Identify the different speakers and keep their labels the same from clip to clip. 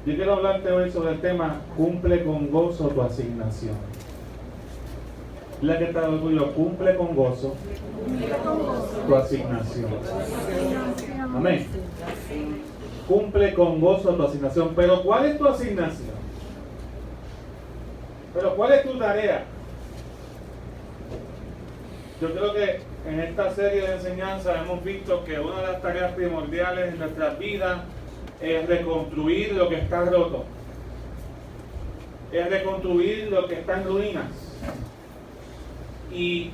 Speaker 1: Yo quiero hablarte hoy sobre el tema cumple con gozo tu asignación. La que está orgullo, cumple con gozo tu asignación. Amén. Cumple con gozo tu asignación. Pero ¿cuál es tu asignación? Pero ¿cuál es tu tarea? Yo creo que en esta serie de enseñanzas hemos visto que una de las tareas primordiales en nuestras vidas es reconstruir lo que está roto. Es reconstruir lo que está en ruinas. Y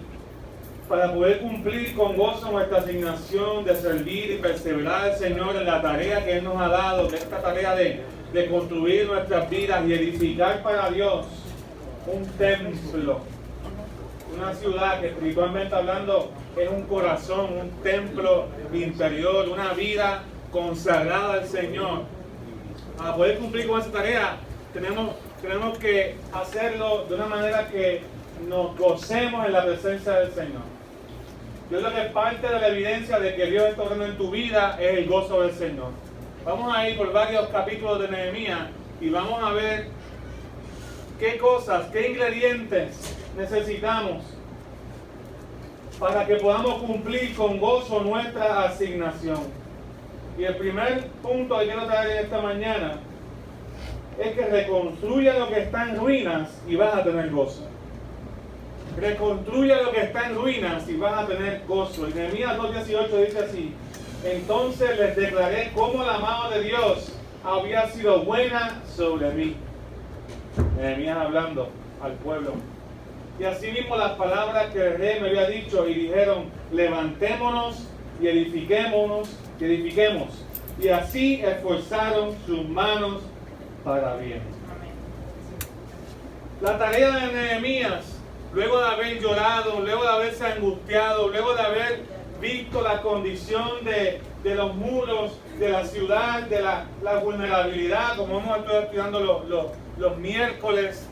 Speaker 1: para poder cumplir con gozo nuestra asignación de servir y perseverar al Señor en la tarea que Él nos ha dado, de esta tarea de construir nuestras vidas y edificar para Dios un templo, una ciudad que espiritualmente hablando es un corazón, un templo interior, una vida consagrada al Señor. Para poder cumplir con esa tarea tenemos que hacerlo de una manera que nos gocemos en la presencia del Señor. Yo creo que parte de la evidencia de que Dios está obrando en tu vida es el gozo del Señor. Vamos a ir por varios capítulos de Nehemías y vamos a ver qué cosas, qué ingredientes necesitamos para que podamos cumplir con gozo nuestra asignación. Y el primer punto que quiero traer esta mañana es que reconstruya lo que está en ruinas y vas a tener gozo. Reconstruya lo que está en ruinas y vas a tener gozo. Y Nehemías 2:18 dice así: entonces les declaré cómo la mano de Dios había sido buena sobre mí. Nehemías hablando al pueblo. Y así mismo las palabras que el rey me había dicho, y dijeron: levantémonos y edifiquemos. Y así esforzaron sus manos para bien. La tarea de Nehemías, luego de haber llorado, luego de haberse angustiado, luego de haber visto la condición de los muros, de la ciudad, de la vulnerabilidad, como hemos estado estudiando los miércoles,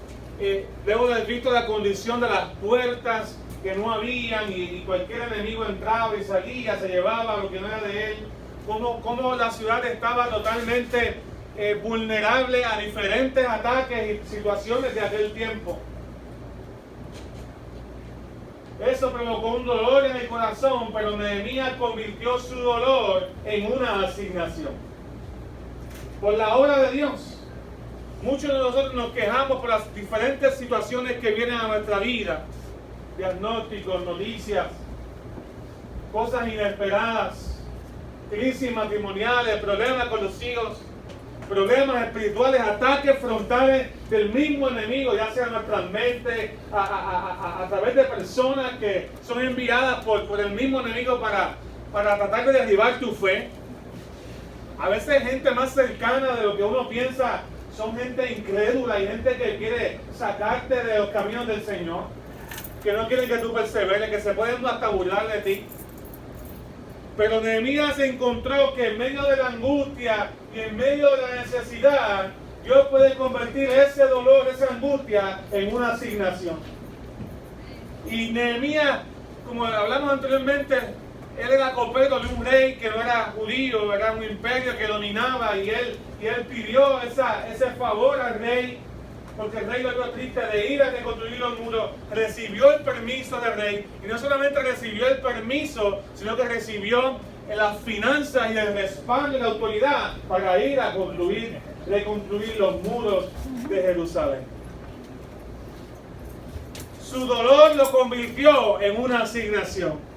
Speaker 1: luego de haber visto la condición de las puertas que no habían y cualquier enemigo entraba y salía, se llevaba lo que no era de él, como la ciudad estaba totalmente vulnerable a diferentes ataques y situaciones de aquel tiempo. Eso provocó un dolor en el corazón, pero Nehemías convirtió su dolor en una asignación. Por la obra de Dios. Muchos de nosotros nos quejamos por las diferentes situaciones que vienen a nuestra vida. Diagnósticos, noticias, cosas inesperadas, crisis matrimoniales, problemas con los hijos, problemas espirituales, ataques frontales del mismo enemigo, ya sea en nuestras mentes, a través de personas que son enviadas por el mismo enemigo para tratar de derribar tu fe. A veces gente más cercana de lo que uno piensa son gente incrédula y gente que quiere sacarte de los caminos del Señor, que no quieren que tú perseveres, que se pueden hasta burlar de ti. Pero Nehemías encontró que en medio de la angustia y en medio de la necesidad, Dios puede convertir ese dolor, esa angustia, en una asignación. Y Nehemías, como hablamos anteriormente, él era copero de un rey que no era judío, era un imperio que dominaba, y él pidió ese favor al rey, porque el rey lo vio triste de ir a reconstruir los muros. Recibió el permiso del rey, y no solamente recibió el permiso, sino que recibió las finanzas y el respaldo y la autoridad para ir a reconstruir los muros de Jerusalén. Su dolor lo convirtió en una asignación.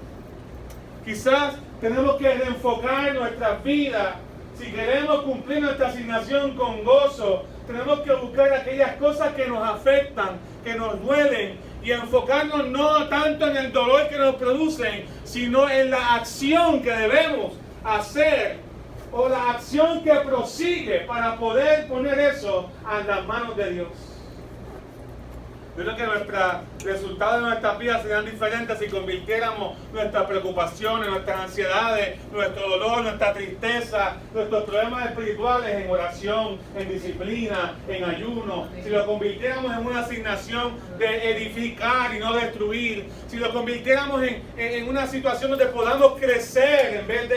Speaker 1: Quizás tenemos que reenfocar nuestras vidas. Si queremos cumplir nuestra asignación con gozo, tenemos que buscar aquellas cosas que nos afectan, que nos duelen, y enfocarnos no tanto en el dolor que nos producen, sino en la acción que debemos hacer, o la acción que prosigue para poder poner eso a las manos de Dios. Yo creo que nuestros resultados de nuestras vidas serían diferentes si convirtiéramos nuestras preocupaciones, nuestras ansiedades, nuestro dolor, nuestra tristeza, nuestros problemas espirituales en oración, en disciplina, en ayuno. Si lo convirtiéramos en una asignación de edificar y no destruir. Si lo convirtiéramos en una situación donde podamos crecer en vez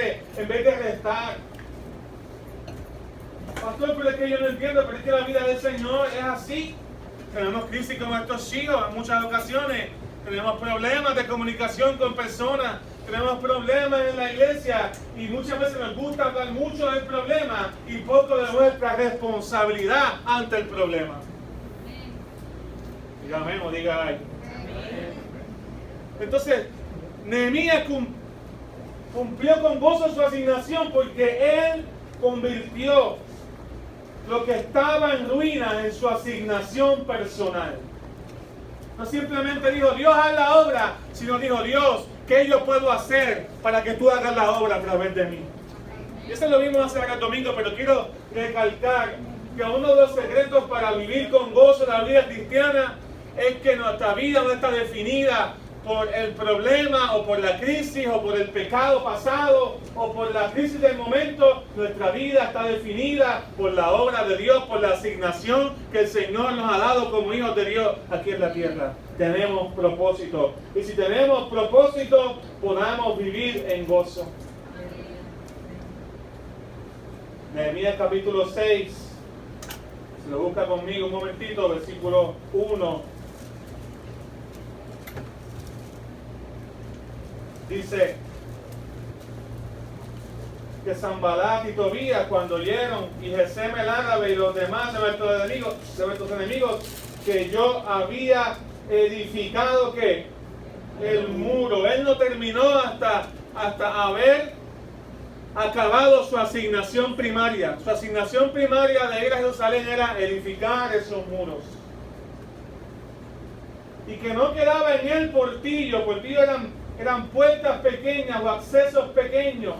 Speaker 1: de restar. pastor, pero es que yo no entiendo, pero es que la vida del Señor es así. Tenemos crisis con nuestros hijos en muchas ocasiones. Tenemos problemas de comunicación con personas. Tenemos problemas en la iglesia. Y muchas veces nos gusta hablar mucho del problema y poco de nuestra responsabilidad ante el problema. Diga amén o diga ay. Entonces, Nehemías cumplió con gozo su asignación porque él convirtió lo que estaba en ruinas en su asignación personal. No simplemente dijo, Dios haz la obra, sino dijo, Dios, ¿qué yo puedo hacer para que tú hagas la obra a través de mí? Y eso lo vimos hace el domingo, pero quiero recalcar que uno de los secretos para vivir con gozo en la vida cristiana es que nuestra vida no está definida por el problema o por la crisis o por el pecado pasado o por la crisis del momento. Nuestra vida está definida por la obra de Dios, por la asignación que el Señor nos ha dado como hijos de Dios aquí en la tierra. Tenemos propósito, y si tenemos propósito podamos vivir en gozo. Nehemías capítulo 6, se lo busca conmigo un momentito, versículo 1. Dice que Sanbalat y Tobías cuando oyeron, y Gesem el árabe y los demás de nuestros enemigos, que yo había edificado ¿qué? El muro. Él no terminó hasta haber acabado su asignación primaria. Su asignación primaria de ir a Jerusalén era edificar esos muros. Y que no quedaba en el portillo eran puertas pequeñas o accesos pequeños.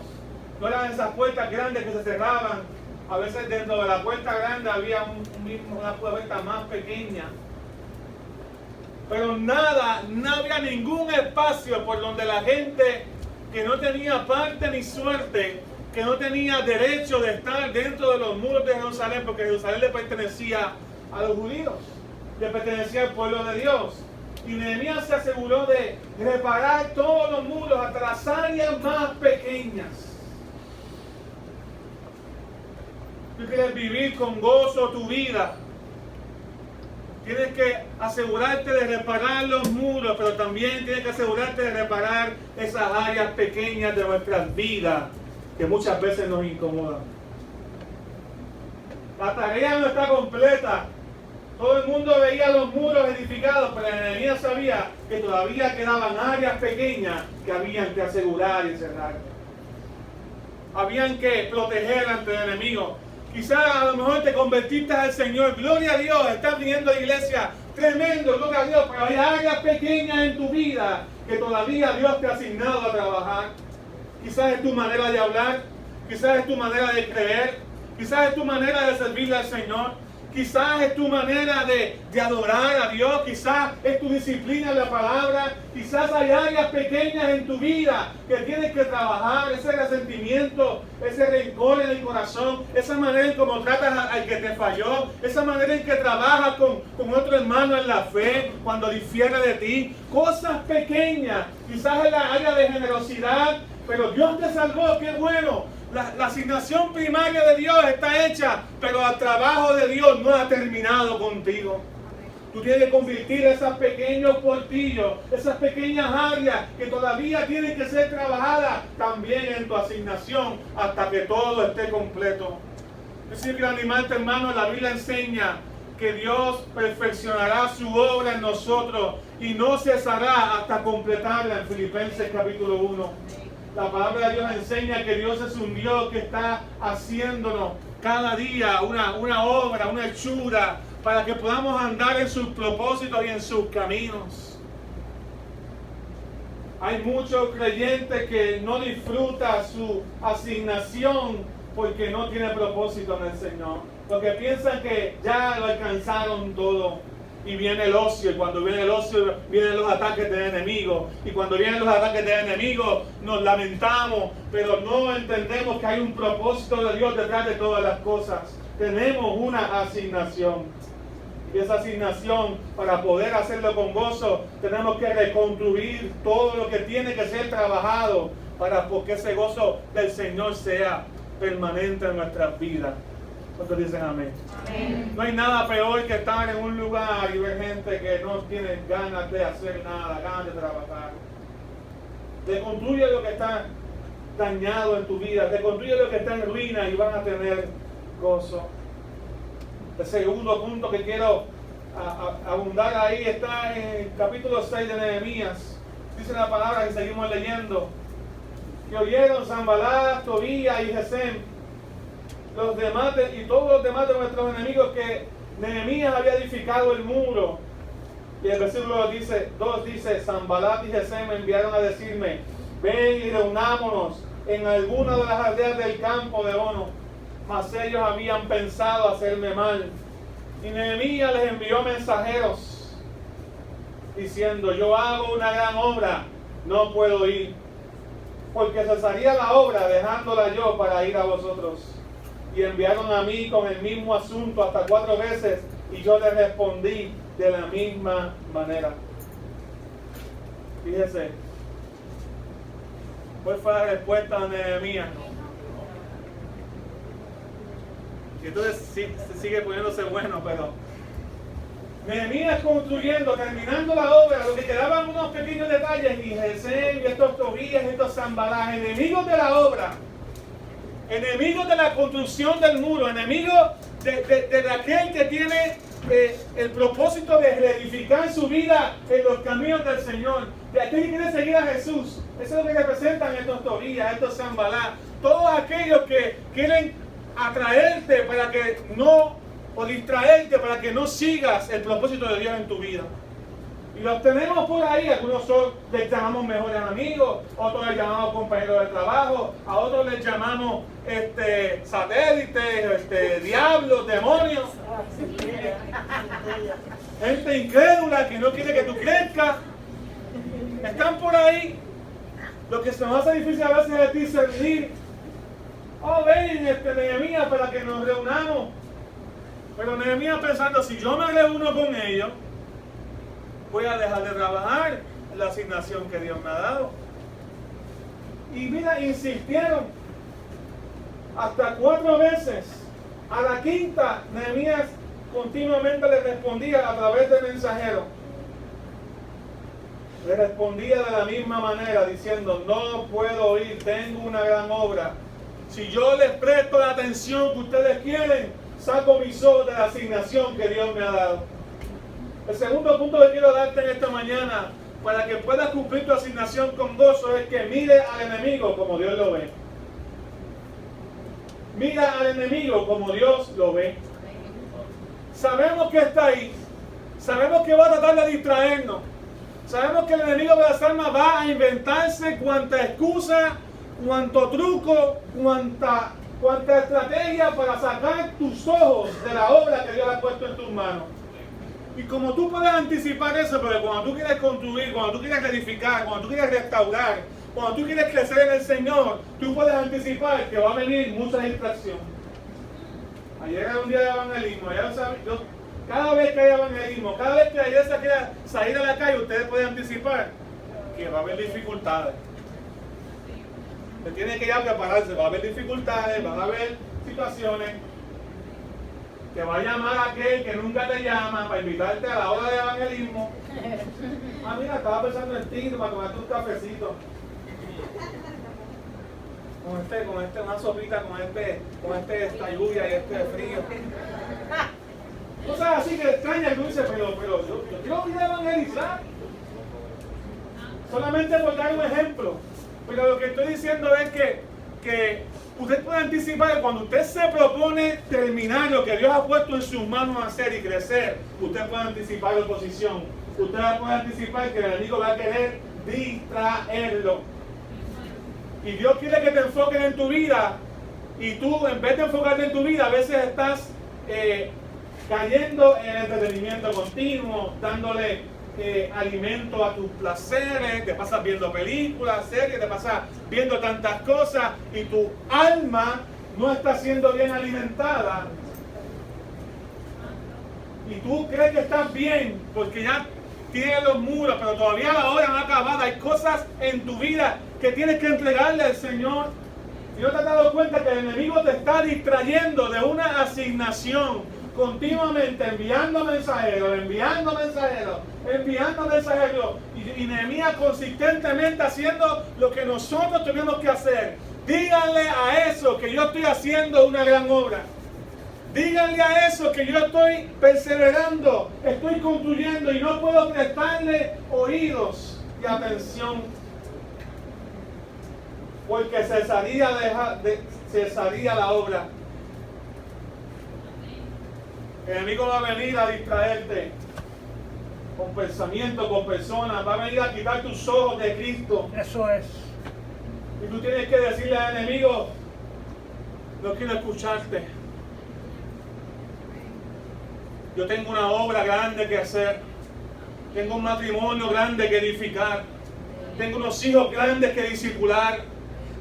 Speaker 1: No eran esas puertas grandes que se cerraban. A veces dentro de la puerta grande había una puerta más pequeña. Pero no había ningún espacio por donde la gente que no tenía parte ni suerte, que no tenía derecho de estar dentro de los muros de Jerusalén, porque Jerusalén le pertenecía a los judíos, le pertenecía al pueblo de Dios. Y Nehemías se aseguró de reparar todos los muros hasta las áreas más pequeñas. Tú quieres vivir con gozo tu vida. Tienes que asegurarte de reparar los muros, pero también tienes que asegurarte de reparar esas áreas pequeñas de nuestras vidas que muchas veces nos incomodan. La tarea no está completa. Todo el mundo veía los muros edificados, pero Nehemías sabía que todavía quedaban áreas pequeñas que habían que asegurar y cerrar. Habían que proteger ante el enemigo. Quizás a lo mejor te convertiste al Señor, gloria a Dios, estás viniendo a la iglesia, tremendo, gloria a Dios, pero hay áreas pequeñas en tu vida que todavía Dios te ha asignado a trabajar. Quizás es tu manera de hablar, quizás es tu manera de creer, quizás es tu manera de servirle al Señor. Quizás es tu manera de adorar a Dios, quizás es tu disciplina en la palabra, quizás hay áreas pequeñas en tu vida que tienes que trabajar, ese resentimiento, ese rencor en el corazón, esa manera en cómo tratas al que te falló, esa manera en que trabajas con otro hermano en la fe cuando difiere de ti, cosas pequeñas, quizás en la área de generosidad, pero Dios te salvó, qué bueno. La asignación primaria de Dios está hecha, pero el trabajo de Dios no ha terminado contigo. Tú tienes que convertir esos pequeños portillos, esas pequeñas áreas que todavía tienen que ser trabajadas también en tu asignación hasta que todo esté completo. Es decir, que animarte, hermano, la Biblia enseña que Dios perfeccionará su obra en nosotros y no cesará hasta completarla en Filipenses capítulo 1. La palabra de Dios enseña que Dios es un Dios que está haciéndonos cada día una obra, una hechura, para que podamos andar en sus propósitos y en sus caminos. Hay muchos creyentes que no disfrutan su asignación porque no tienen propósito en el Señor. Porque piensan que ya lo alcanzaron todo. Y viene el ocio, y cuando viene el ocio vienen los ataques del enemigo. Y cuando vienen los ataques del enemigo nos lamentamos, pero no entendemos que hay un propósito de Dios detrás de todas las cosas. Tenemos una asignación. Y esa asignación, para poder hacerlo con gozo, tenemos que reconstruir todo lo que tiene que ser trabajado para que ese gozo del Señor sea permanente en nuestras vidas. ¿Cuántos dicen amén?
Speaker 2: Amén.
Speaker 1: No hay nada peor que estar en un lugar y ver gente que no tiene ganas de hacer nada, ganas de trabajar. Reconstruye lo que está dañado en tu vida, reconstruye lo que está en ruina y van a tener gozo. El segundo punto que quiero abundar ahí está en el capítulo 6 de Nehemías. Dice la palabra que seguimos leyendo, que oyeron Sanballat, Tobías y Gesem, los demás y todos los demás de nuestros enemigos, que Nehemías había edificado el muro. Y el versículo 2 dice, Sanballat y Gesem me enviaron a decirme, ven y reunámonos en alguna de las aldeas del campo de Ono. Mas ellos habían pensado hacerme mal. Y Nehemías les envió mensajeros diciendo, yo hago una gran obra, no puedo ir, porque cesaría la obra dejándola yo para ir a vosotros. Y enviaron a mí con el mismo asunto hasta 4 veces, y yo les respondí de la misma manera. Fíjese, ¿cuál fue la respuesta de Nehemías? Y entonces se sigue poniéndose bueno, pero Nehemías construyendo, terminando la obra, lo que quedaban unos pequeños detalles, y Gesem y estos Tobías y estos Sanballat, enemigos de la obra, enemigos de la construcción del muro, enemigos de aquel que tiene el propósito de reedificar su vida en los caminos del Señor, de aquel que quiere seguir a Jesús. Eso es lo que representan estos Tobías, estos Sanballat, todos aquellos que quieren atraerte para que no, o distraerte para que no sigas el propósito de Dios en tu vida. Y los tenemos por ahí, algunos les llamamos mejores amigos, otros les llamamos compañeros de trabajo, a otros les llamamos satélites, diablos, demonios. Gente incrédula que no quiere que tú crezcas. Están por ahí. Lo que se nos hace difícil a veces es discernir. Oh, ven, Nehemías, para que nos reunamos. Pero Nehemías pensando, si yo me reúno con ellos, voy a dejar de trabajar en la asignación que Dios me ha dado. Y mira, insistieron hasta 4 veces. A la quinta, Nehemías continuamente le respondía a través del mensajero. Le respondía de la misma manera, diciendo, no puedo ir, tengo una gran obra. Si yo les presto la atención que ustedes quieren, saco mis ojos de la asignación que Dios me ha dado. El segundo punto que quiero darte en esta mañana, para que puedas cumplir tu asignación con gozo, es que mire al enemigo como Dios lo ve. Mira al enemigo como Dios lo ve. Sabemos que está ahí. Sabemos que va a tratar de distraernos. Sabemos que el enemigo de las almas va a inventarse cuanta excusa, cuánto truco, cuánta estrategia para sacar tus ojos de la obra que Dios ha puesto en tus manos. Y como tú puedes anticipar eso, porque cuando tú quieres construir, cuando tú quieres edificar, cuando tú quieres restaurar, cuando tú quieres crecer en el Señor, tú puedes anticipar que va a venir mucha distracción. Ayer era un día de evangelismo, cada vez que hay evangelismo, cada vez que la iglesia quiera salir a la calle, ustedes pueden anticipar que va a haber dificultades. Usted tiene que ya prepararse, va a haber dificultades, van a haber situaciones. Te va a llamar aquel que nunca te llama para invitarte a la hora de evangelismo. Ah, mira, estaba pensando en ti para tomarte un cafecito. Una sopita con esta lluvia y este frío. Cosas así que extrañas, que tú dices, pero yo quiero ir a evangelizar. Solamente por dar un ejemplo. Pero lo que estoy diciendo es que usted puede anticipar que cuando usted se propone terminar lo que Dios ha puesto en sus manos a hacer y crecer, usted puede anticipar la oposición. Usted puede anticipar que el enemigo va a querer distraerlo. Y Dios quiere que te enfoques en tu vida. Y tú, en vez de enfocarte en tu vida, a veces estás cayendo en el entretenimiento continuo, dándole alimento a tus placeres, te pasas viendo películas, series, te pasas viendo tantas cosas y tu alma no está siendo bien alimentada. Y tú crees que estás bien porque ya tienes los muros, pero todavía la obra no ha acabado. Hay cosas en tu vida que tienes que entregarle al Señor. Y no te has dado cuenta que el enemigo te está distrayendo de una asignación, continuamente enviando mensajeros. Y Nehemías consistentemente haciendo lo que nosotros tenemos que hacer. Díganle a eso que yo estoy haciendo una gran obra. Díganle a eso que yo estoy perseverando, estoy construyendo y no puedo prestarle oídos y atención. Porque cesaría la obra. El enemigo va a venir a distraerte con pensamientos, con personas. Va a venir a quitar tus ojos de Cristo.
Speaker 2: Eso es.
Speaker 1: Y tú tienes que decirle al enemigo: no quiero escucharte. Yo tengo una obra grande que hacer. Tengo un matrimonio grande que edificar. Tengo unos hijos grandes que discipular.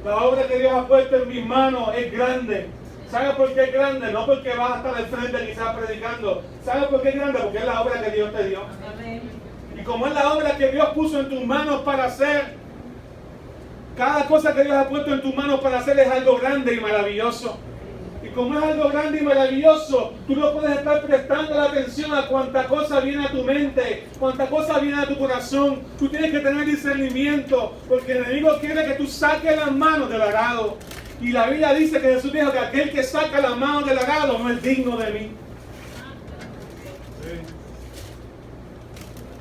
Speaker 1: La obra que Dios ha puesto en mis manos es grande. ¿Sabes por qué es grande? No porque vas a estar al frente quizás predicando. ¿Sabes por qué es grande? Porque es la obra que Dios te dio. Y como es la obra que Dios puso en tus manos para hacer, cada cosa que Dios ha puesto en tus manos para hacer es algo grande y maravilloso. Y como es algo grande y maravilloso, tú no puedes estar prestando la atención a cuánta cosa viene a tu mente, cuánta cosa viene a tu corazón. Tú tienes que tener discernimiento, porque el enemigo quiere que tú saques las manos del arado. Y la Biblia dice que Jesús dijo que aquel que saca las manos del arado no es digno de mí.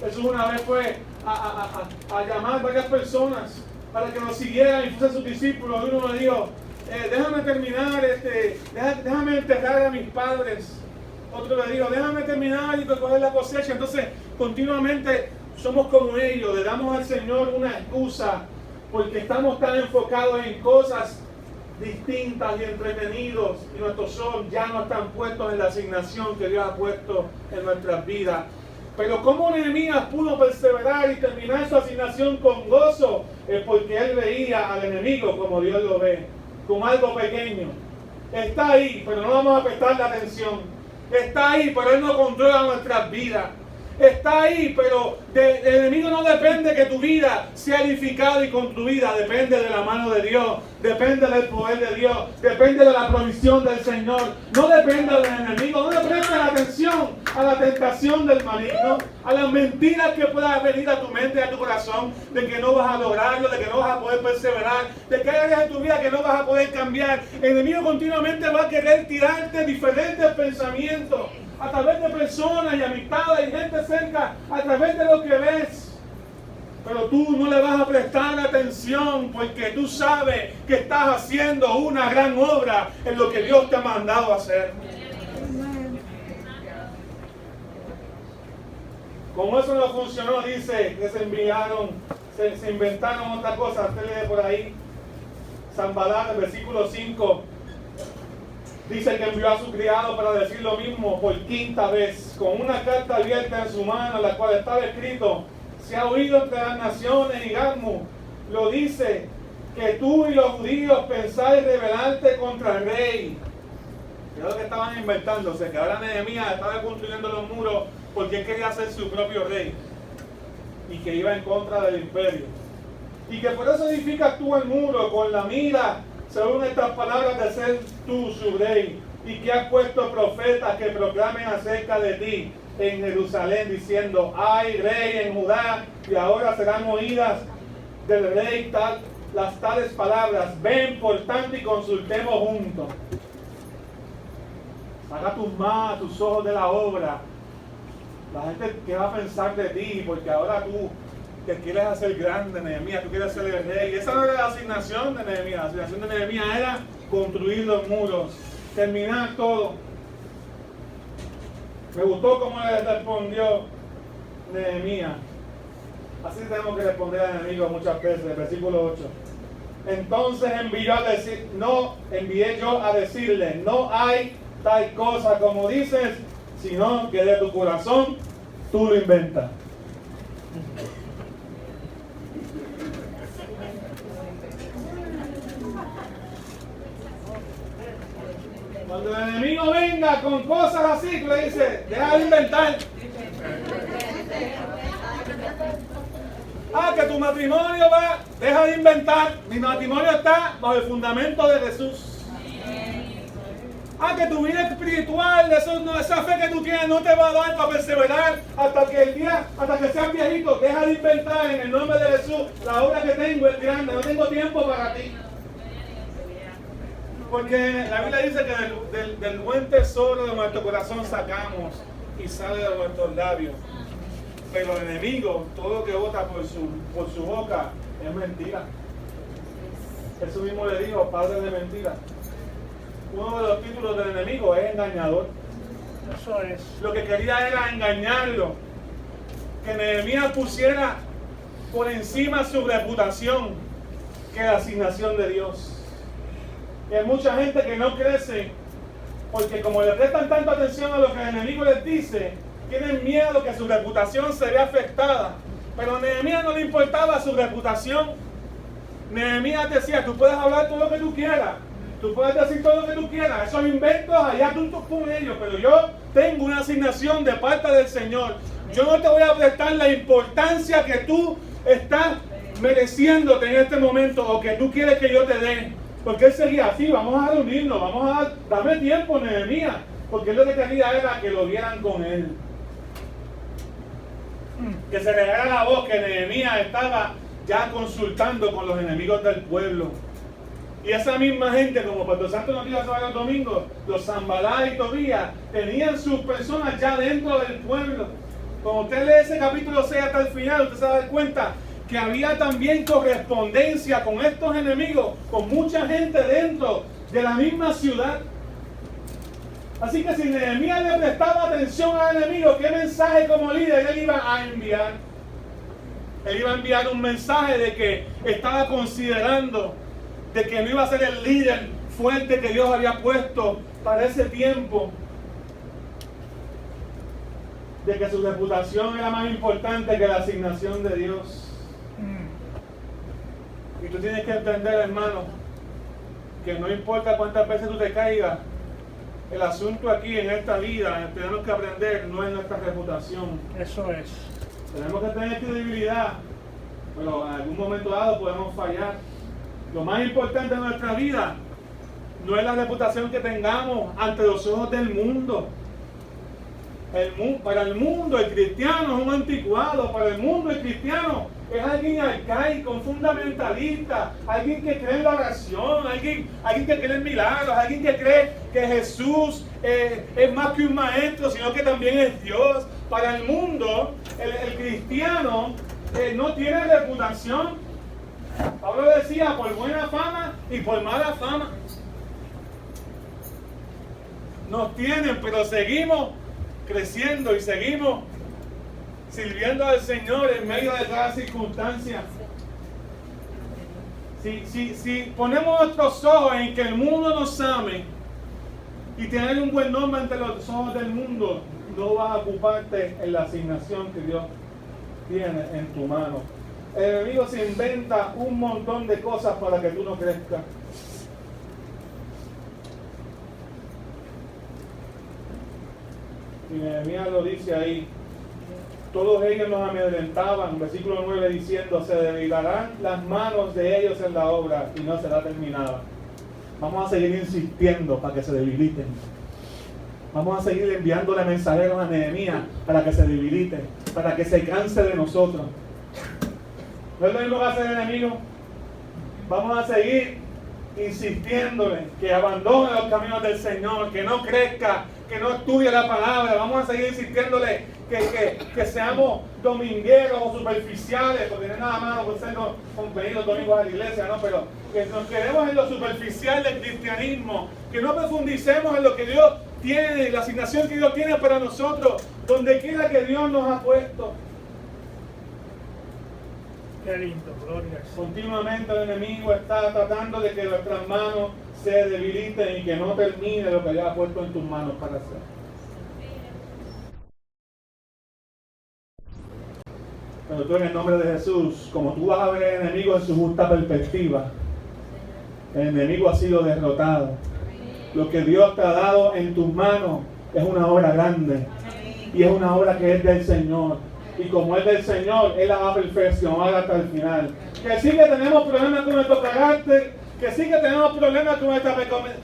Speaker 1: Jesús una vez fue a llamar a varias personas para que nos siguieran y fuesen sus discípulos. Y uno le dijo: déjame terminar, déjame enterrar a mis padres. Otro le dijo: déjame terminar y recoger la cosecha. Entonces, continuamente somos como ellos, le damos al Señor una excusa porque estamos tan enfocados en cosas distintas y entretenidos, y nuestros ojos ya no están puestos en la asignación que Dios ha puesto en nuestras vidas. Pero como Nehemías pudo perseverar y terminar su asignación con gozo, es porque él veía al enemigo como Dios lo ve, como algo pequeño. Está ahí, pero no vamos a prestarle atención. Está ahí, pero él no controla nuestras vidas. Está ahí, pero el enemigo no depende que tu vida sea edificada y construida. Depende de la mano de Dios, depende del poder de Dios, depende de la provisión del Señor. No depende del enemigo, no le prestes atención a la tentación del maligno, a las mentiras que puedan venir a tu mente y a tu corazón, de que no vas a lograrlo, de que no vas a poder perseverar, de que hay áreas en tu vida que no vas a poder cambiar. El enemigo continuamente va a querer tirarte diferentes pensamientos a través de personas y amistades y gente cerca, a través de lo que ves. Pero tú no le vas a prestar atención porque tú sabes que estás haciendo una gran obra en lo que Dios te ha mandado a hacer. Como eso no funcionó, dice que se enviaron, se inventaron otra cosa. Usted lee por ahí, Sanballat, el versículo 5. Dice que envió a su criado para decir lo mismo por quinta vez, con una carta abierta en su mano, la cual estaba escrito: se ha oído entre las naciones, y Garmu lo dice, que tú y los judíos pensáis rebelarte contra el rey. Es lo que estaban inventándose, que ahora Nehemías estaba construyendo los muros porque él quería ser su propio rey y que iba en contra del imperio. Y que por eso edificas tú el muro con la mira, según estas palabras, de ser tú su rey, y que has puesto profetas que proclamen acerca de ti en Jerusalén, diciendo: hay rey en Judá, y ahora serán oídas del rey las tales palabras. Ven por tanto y consultemos juntos. Saca tus ojos de la obra. La gente, ¿qué va a pensar de ti? Porque ahora tú que quieres hacer grande, Nehemías, tú quieres ser el rey. Esa no era la asignación de Nehemías. La asignación de Nehemías era construir los muros, terminar todo. Me gustó cómo le respondió Nehemías. Así tenemos que responder al enemigo muchas veces. El versículo 8. Entonces envié yo a decirle: no hay tal cosa como dices, sino que de tu corazón tú lo inventas. Cuando el enemigo venga con cosas así, tú le dices: deja de inventar. Que tu matrimonio va, Deja de inventar. Mi matrimonio está bajo el fundamento de Jesús. Que tu vida espiritual, esa fe que tú tienes no te va a dar para perseverar hasta que seas viejito. Deja de inventar en el nombre de Jesús. La obra que tengo es grande, no tengo tiempo para ti. Porque la Biblia dice que del buen tesoro de nuestro corazón sacamos y sale de nuestros labios. Pero el enemigo, todo lo que bota por su boca es mentira. Jesús mismo le dijo, padre de mentira. Uno de los títulos del enemigo es engañador.
Speaker 2: Eso es.
Speaker 1: Lo que quería era engañarlo. Que Nehemías pusiera por encima su reputación que la asignación de Dios. Y hay mucha gente que no crece porque como le prestan tanta atención a lo que el enemigo les dice, tienen miedo que su reputación se vea afectada. Pero a Nehemías no le importaba su reputación. Nehemías decía, tú puedes hablar todo lo que tú quieras. Tú puedes decir todo lo que tú quieras, esos inventos allá tú con ellos, pero yo tengo una asignación de parte del Señor. Yo no te voy a prestar la importancia que tú estás mereciéndote en este momento o que tú quieres que yo te dé. Porque él seguía así, vamos a reunirnos, dame tiempo, Nehemías, porque él lo que quería era que lo vieran con él. Que se le diera la voz que Nehemías estaba ya consultando con los enemigos del pueblo. Y esa misma gente, como Pastor Santos nos dijo hace varios domingos, los Sanbalá y Tobías, tenían sus personas ya dentro del pueblo. Cuando usted lee ese capítulo 6 hasta el final, usted se va a dar cuenta que había también correspondencia con estos enemigos, con mucha gente dentro de la misma ciudad. Así que si Nehemías le prestaba atención al enemigo, ¿qué mensaje como líder él iba a enviar? Él iba a enviar un mensaje de que estaba considerando de que no iba a ser el líder fuerte que Dios había puesto para ese tiempo, de que su reputación era más importante que la asignación de Dios. Y tú tienes que entender, hermano, que no importa cuántas veces tú te caigas, el asunto aquí en esta vida, tenemos que aprender, no es nuestra reputación.
Speaker 2: Eso es.
Speaker 1: Tenemos que tener credibilidad, pero en algún momento dado podemos fallar. Lo más importante en nuestra vida no es la reputación que tengamos ante los ojos del mundo. Para el mundo, el cristiano es un anticuado. Para el mundo, el cristiano es alguien arcaico, un fundamentalista, alguien que cree en la oración, alguien que cree en milagros, alguien que cree que Jesús es más que un maestro, sino que también es Dios. Para el mundo, el cristiano no tiene reputación. Pablo decía, por buena fama y por mala fama. Nos tienen, pero seguimos creciendo y seguimos sirviendo al Señor en medio de cada circunstancia. Si ponemos nuestros ojos en que el mundo nos ame y tener un buen nombre ante los ojos del mundo, no vas a ocuparte en la asignación que Dios tiene en tu mano. El enemigo se inventa un montón de cosas para que tú no crezcas. Y Nehemías lo dice ahí. Todos ellos nos amedrentaban, versículo 9 diciendo, se debilitarán las manos de ellos en la obra y no será terminada. Vamos a seguir insistiendo para que se debiliten. Vamos a seguir enviándole mensajeros a Nehemías para que se debiliten, para que se canse de nosotros. ¿No es lo mismo que hace el enemigo? Vamos a seguir insistiéndole que abandone los caminos del Señor, que no crezca, que no estudie la palabra. Vamos a seguir insistiéndole que seamos domingueros o superficiales, porque no es nada malo por ser venir los domingos a la iglesia, ¿no? Pero que nos quedemos en lo superficial del cristianismo, que no profundicemos en lo que Dios tiene, la asignación que Dios tiene para nosotros, donde quiera que Dios nos ha puesto.
Speaker 2: Qué lindo, gloria.
Speaker 1: Continuamente el enemigo está tratando de que nuestras manos se debiliten y que no termine lo que Dios ha puesto en tus manos para hacer. Pero tú, en el nombre de Jesús, como tú vas a ver el enemigo en su justa perspectiva, el enemigo ha sido derrotado. Lo que Dios te ha dado en tus manos es una obra grande y es una obra que es del Señor. Y como es del Señor, Él la va a perfeccionar hasta el final. Que sí que tenemos problemas con nuestro carácter, que sí que tenemos problemas con nuestra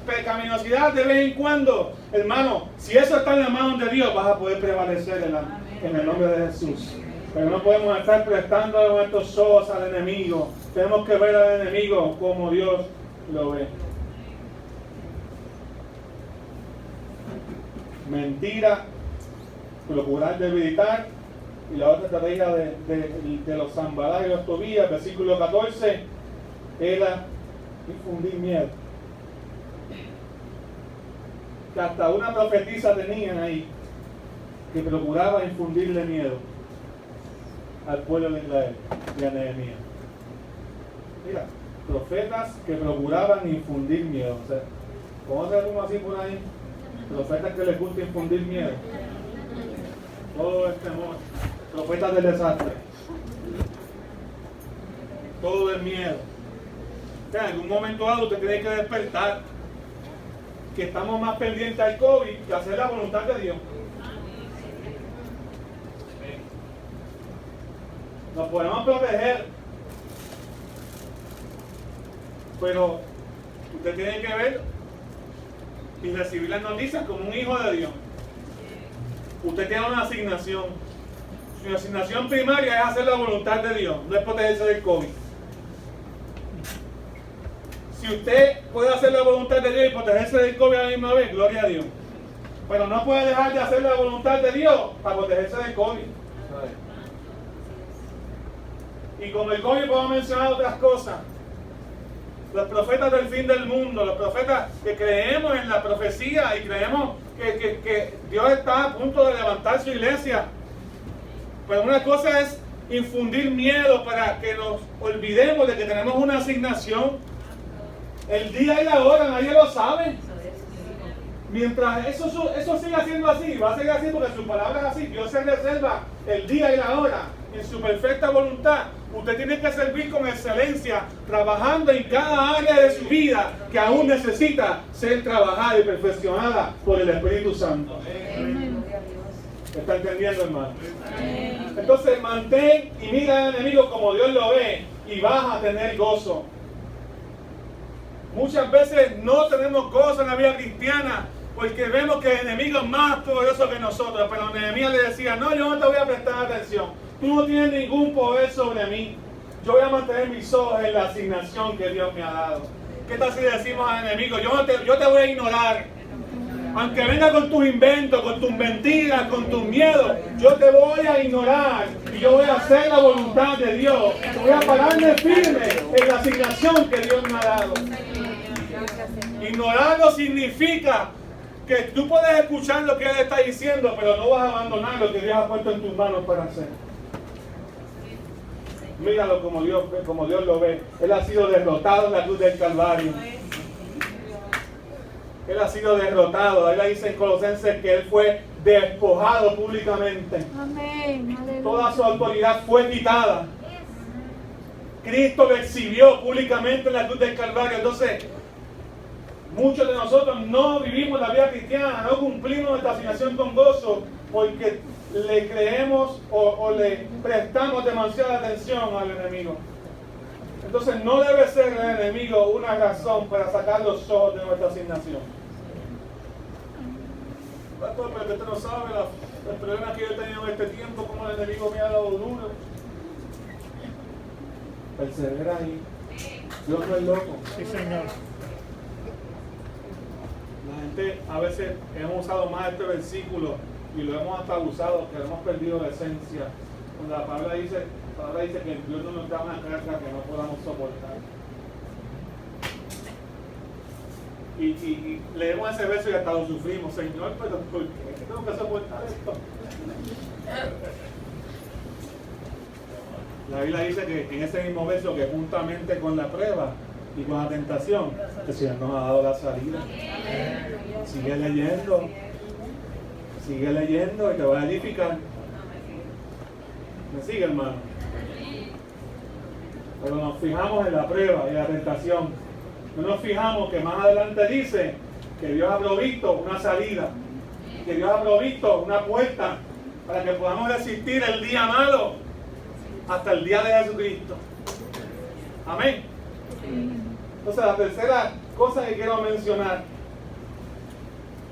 Speaker 1: pecaminosidad de vez en cuando. Hermano, si eso está en la mano de Dios, vas a poder prevalecer en el nombre de Jesús. Pero no podemos estar prestando nuestros ojos al enemigo. Tenemos que ver al enemigo como Dios lo ve. Mentira, procurar debilitar. Y la otra estrategia de los Sanballat y los Tobías, versículo 14, era infundir miedo. Que hasta una profetisa tenían ahí que procuraba infundirle miedo al pueblo de Israel y a Nehemías. Mira, profetas que procuraban infundir miedo. O sea, ¿cómo se llama así por ahí? Profetas que les gusta infundir miedo. Todo es temor. Profetas del desastre. Todo es miedo. O sea, en un momento dado usted tiene que despertar que estamos más pendientes al COVID que hacer la voluntad de Dios. Nos podemos proteger, pero usted tiene que ver y recibir las noticias como un hijo de Dios. Usted tiene una asignación. Su asignación primaria es hacer la voluntad de Dios, no es protegerse del COVID. Si usted puede hacer la voluntad de Dios y protegerse del COVID a la misma vez, gloria a Dios. Pero no puede dejar de hacer la voluntad de Dios para protegerse del COVID. Y con el COVID podemos mencionar otras cosas. Los profetas del fin del mundo, los profetas que creemos en la profecía y creemos que Dios está a punto de levantar su iglesia. Pero una cosa es infundir miedo para que nos olvidemos de que tenemos una asignación. El día y la hora nadie lo sabe. Mientras eso siga siendo así, va a seguir así porque su palabra es así. Dios se reserva el día y la hora en su perfecta voluntad. Usted tiene que servir con excelencia, trabajando en cada área de su vida que aún necesita ser trabajada y perfeccionada por el Espíritu Santo. ¿Está entendiendo, hermano? Entonces mantén y mira al enemigo como Dios lo ve y vas a tener gozo. Muchas veces no tenemos gozo en la vida cristiana porque vemos que el enemigo es más poderoso que nosotros. Pero Nehemías le decía, no, yo no te voy a prestar atención. Tú no tienes ningún poder sobre mí. Yo voy a mantener mis ojos en la asignación que Dios me ha dado. ¿Qué tal si decimos al enemigo, yo te voy a ignorar? Aunque venga con tus inventos, con tus mentiras, con tus miedos, yo te voy a ignorar y yo voy a hacer la voluntad de Dios. Voy a pararme firme en la asignación que Dios me ha dado. Ignorarlo significa que tú puedes escuchar lo que Él está diciendo, pero no vas a abandonar lo que Dios ha puesto en tus manos para hacer. Míralo como Dios lo ve. Él ha sido derrotado en la cruz del Calvario. Él ha sido derrotado. Ahí le dice en Colosenses que Él fue despojado públicamente. Amén. Toda su autoridad fue quitada. Cristo lo exhibió públicamente en la cruz del Calvario. Entonces, muchos de nosotros no vivimos la vida cristiana, no cumplimos nuestra asignación con gozo porque le creemos o le prestamos demasiada atención al enemigo. Entonces no debe ser el enemigo una razón para sacar los ojos de nuestra asignación. Pastor, pero que usted no sabe el problema que yo he tenido en este tiempo, cómo el enemigo me ha dado duro. Persevera ahí. Dios no es loco.
Speaker 2: Sí, Señor.
Speaker 1: La gente a veces hemos usado más este versículo y lo hemos hasta abusado, que hemos perdido la esencia. Cuando la palabra dice que Dios no nos da una carga que no podamos soportar. Y leemos ese verso y hasta lo sufrimos. Señor, pero ¿por qué tengo que soportar esto? La Biblia dice que en ese mismo verso que juntamente con la prueba y con la tentación, el Señor nos ha dado la salida. Sigue leyendo y te va a edificar. ¿Me sigue, hermano? Pero nos fijamos en la prueba y la tentación. No nos fijamos que más adelante dice que Dios ha provisto una salida, que Dios ha provisto una puerta para que podamos resistir el día malo hasta el día de Jesucristo. Amén. Entonces, la tercera cosa que quiero mencionar,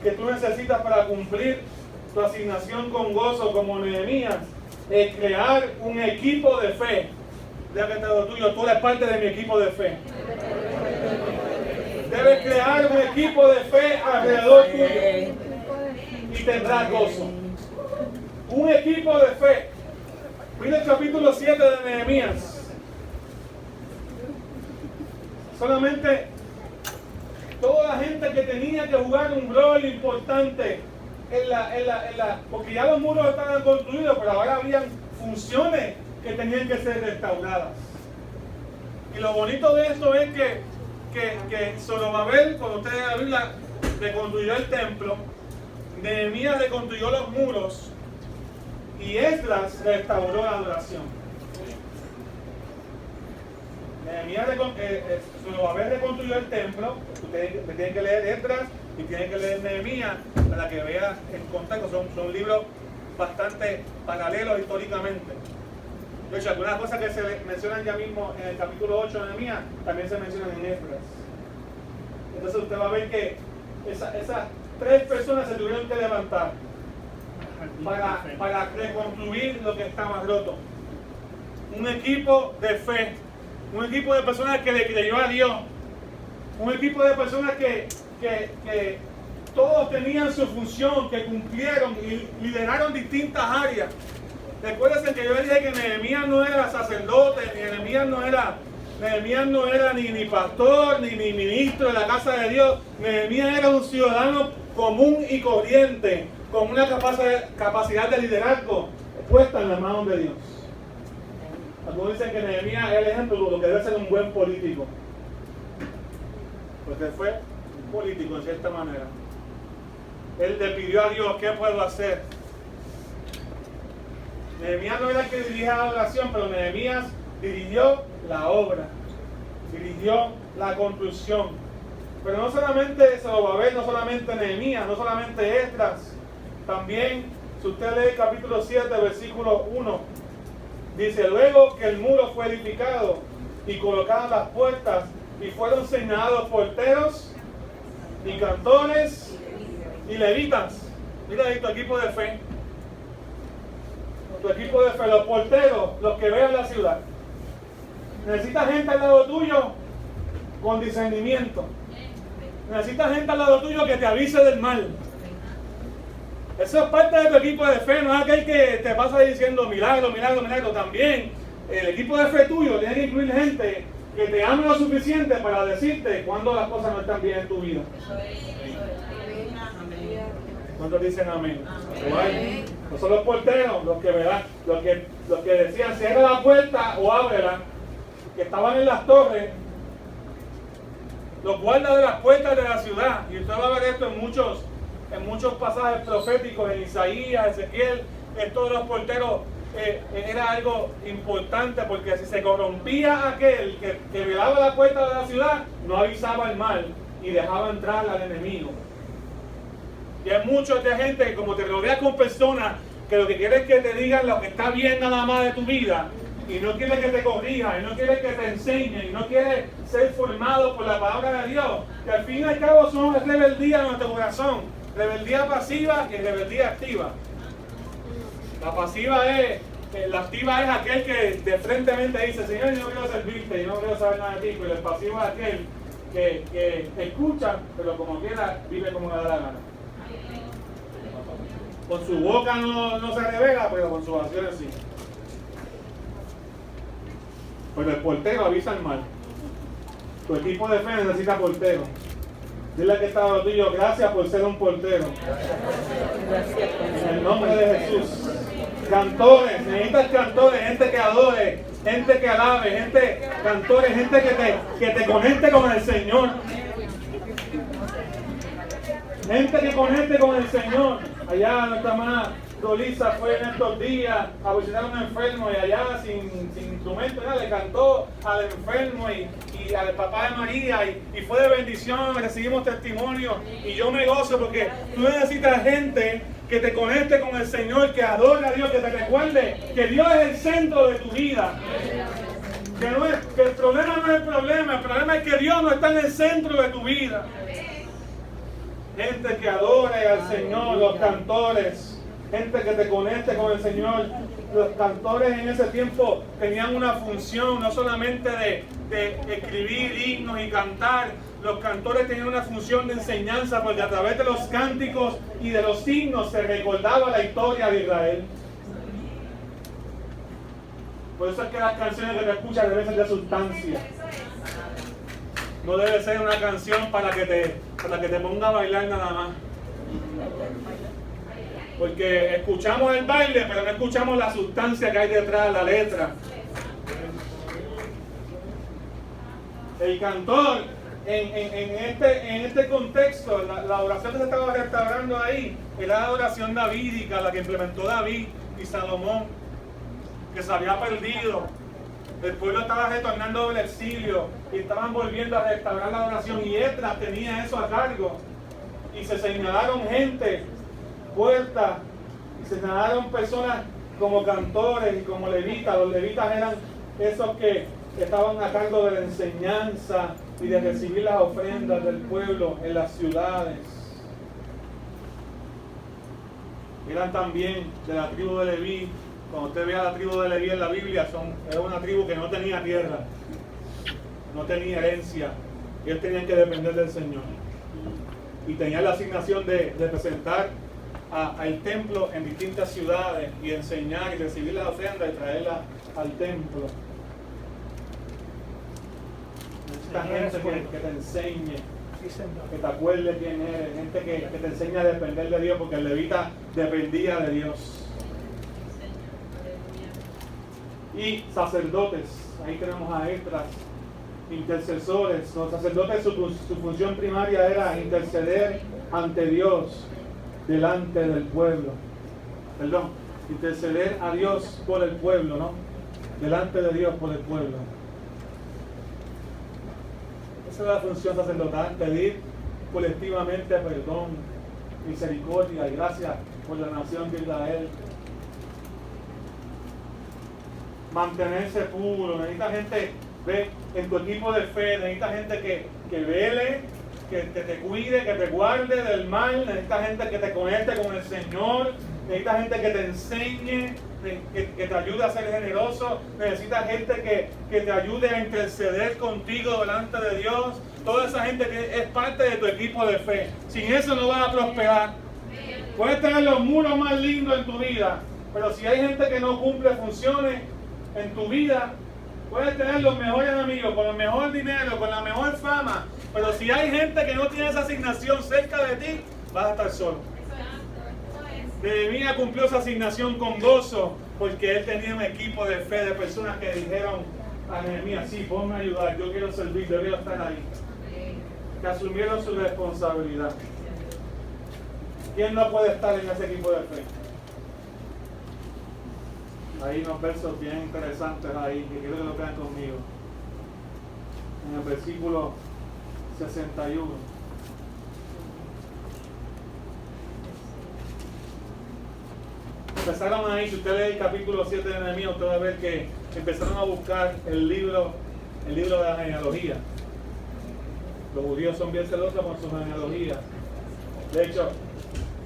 Speaker 1: que tú necesitas para cumplir tu asignación con gozo como Nehemías, es crear un equipo de fe. Ya que te lo tuyo, tú eres parte de mi equipo de fe. Debes crear un equipo de fe alrededor tuyo y tendrás gozo. Un equipo de fe. Mira el capítulo 7 de Nehemías. Solamente toda la gente que tenía que jugar un rol importante porque ya los muros estaban construidos, pero ahora habían funciones que tenían que ser restauradas. Y lo bonito de esto es que Zorobabel, cuando ustedes la Biblia, reconstruyó el templo, Nehemías reconstruyó los muros y Esdras restauró la adoración. Zorobabel reconstruyó el templo. Ustedes tienen que leer Esdras y tienen que leer Nehemías para que vean el contexto. Son libros bastante paralelos históricamente. De hecho, algunas cosas que se mencionan ya mismo en el capítulo 8 de Nehemías también se mencionan en Esdras. Entonces usted va a ver que esas tres personas se tuvieron que levantar para reconstruir lo que estaba roto. Un equipo de fe, un equipo de personas que le creyó a Dios, un equipo de personas que todos tenían su función, que cumplieron y lideraron distintas áreas. Recuérdense que yo les dije que Nehemías no era sacerdote, Nehemías no era ni pastor, ni ministro de la casa de Dios. Nehemías era un ciudadano común y corriente, con una capacidad de liderazgo puesta en las manos de Dios. Algunos dicen que Nehemías es el ejemplo de lo que debe ser un buen político, porque fue un político en cierta manera. Él le pidió a Dios: ¿qué puedo hacer? Nehemías no era el que dirigía la oración, pero Nehemías dirigió la obra, dirigió la construcción. Pero no solamente Zorobabel, no solamente Nehemías, no solamente Esdras, también, si usted lee el capítulo 7, versículo 1, dice: luego que el muro fue edificado y colocadas las puertas y fueron señalados porteros y cantores y levitas. Mira ahí tu equipo de fe. Tu equipo de fe, los porteros, los que vean la ciudad. Necesitas gente al lado tuyo con discernimiento. Necesitas gente al lado tuyo que te avise del mal. Eso es parte de tu equipo de fe, no es aquel que te pasa diciendo milagro, milagro, milagro. También el equipo de fe tuyo tiene que incluir gente que te ame lo suficiente para decirte cuando las cosas no están bien en tu vida. ¿Cuántos dicen amén? Amén. No son los porteros los que, ¿verdad? Los que decían: cierra la puerta o ábrela, que estaban en las torres, los guardas de las puertas de la ciudad. Y usted va a ver esto en muchos pasajes proféticos, en Isaías, Ezequiel. Esto de los porteros era algo importante, porque si se corrompía aquel que velaba la puerta de la ciudad, no avisaba el mal y dejaba entrar al enemigo. Y hay mucha gente que, como te rodeas con personas que lo que quieren es que te digan lo que está bien nada más de tu vida, y no quieren que te corrijan, y no quieren que te enseñen, y no quieren ser formados por la palabra de Dios, que al fin y al cabo son rebeldía en nuestro corazón, rebeldía pasiva y rebeldía activa. La pasiva la activa es aquel que de frentemente dice: Señor, yo no quiero servirte, yo no quiero saber nada de ti. Pero el pasivo es aquel que escucha, pero como quiera vive como le da la gana. Con su boca no se revela, pero con sus acciones sí. Pero el portero avisa al mal. Tu equipo de fe necesita portero. Dile que está a lo tuyo: gracias por ser un portero. En el nombre de Jesús. Cantores, necesitas cantores, gente que adore, gente que alabe, cantores, gente que te conecte con el Señor. Gente que conecte con el Señor. Allá nuestra hermana Dolisa fue en estos días a visitar a un enfermo, y allá sin instrumento le cantó al enfermo y al papá de María, y fue de bendición. Recibimos testimonio y yo me gozo, porque tú necesitas gente que te conecte con el Señor, que adore a Dios, que te recuerde que Dios es el centro de tu vida. Que el problema no es el problema es que Dios no está en el centro de tu vida. Gente que adore al Señor, los cantores, gente que te conecte con el Señor. Los cantores en ese tiempo tenían una función, no solamente de escribir himnos y cantar. Los cantores tenían una función de enseñanza, porque a través de los cánticos y de los himnos se recordaba la historia de Israel. Por eso es que las canciones que te escuchas deben ser de sustancia. No debe ser una canción para que te ponga a bailar nada más. Porque escuchamos el baile, pero no escuchamos la sustancia que hay detrás de la letra. El cantor, en este contexto, la oración que se estaba restaurando ahí, era la oración davídica, la que implementó David y Salomón, que se había perdido. El pueblo estaba retornando del exilio y estaban volviendo a restaurar la oración, y Esdras tenía eso a cargo. Y se señalaron gente, puertas, y se señalaron personas como cantores y como levitas. Los levitas eran esos que estaban a cargo de la enseñanza y de recibir las ofrendas del pueblo en las ciudades. Eran también de la tribu de Leví. Cuando usted vea la tribu de Leví en la Biblia, era una tribu que no tenía tierra, no tenía herencia. Ellos tenían que depender del Señor. Y tenían la asignación de representar al templo en distintas ciudades y enseñar y recibir las ofrendas y traerlas al templo. Necesitas gente que te enseñe, que te acuerde quién eres, gente que te enseñe a depender de Dios, porque el levita dependía de Dios. Y sacerdotes, ahí tenemos a Esdras, intercesores. Los sacerdotes, su función primaria era interceder ante Dios delante del pueblo. Interceder a Dios por el pueblo, ¿no? Delante de Dios por el pueblo. Esa es la función sacerdotal, pedir colectivamente perdón, misericordia y gracia por la nación de Israel. Mantenerse puro. Necesita gente en tu equipo de fe, necesita gente que vele, que te cuide, que te guarde del mal. Necesita gente que te conecte con el Señor. Necesita gente que te enseñe, que te ayude a ser generoso. Necesita gente que te ayude a interceder contigo delante de Dios. Toda esa gente es parte de tu equipo de fe. Sin eso no vas a prosperar. Puedes tener los muros más lindos en tu vida, pero si hay gente que no cumple funciones en tu vida, puedes tener los mejores amigos, con el mejor dinero, con la mejor fama, pero si hay gente que no tiene esa asignación cerca de ti, vas a estar solo. Nehemías cumplió esa asignación con gozo, porque él tenía un equipo de fe, de personas que dijeron a Nehemías: sí, ponme a ayudar, yo quiero servir, yo quiero estar ahí. Que asumieron su responsabilidad. ¿Quién no puede estar en ese equipo de fe? Hay unos versos bien interesantes ahí, que quiero que lo vean conmigo. En el versículo 61. Empezaron ahí, si usted lee el capítulo 7 de Nehemías, usted va a ver que empezaron a buscar el libro de la genealogía. Los judíos son bien celosos con su genealogía. De hecho,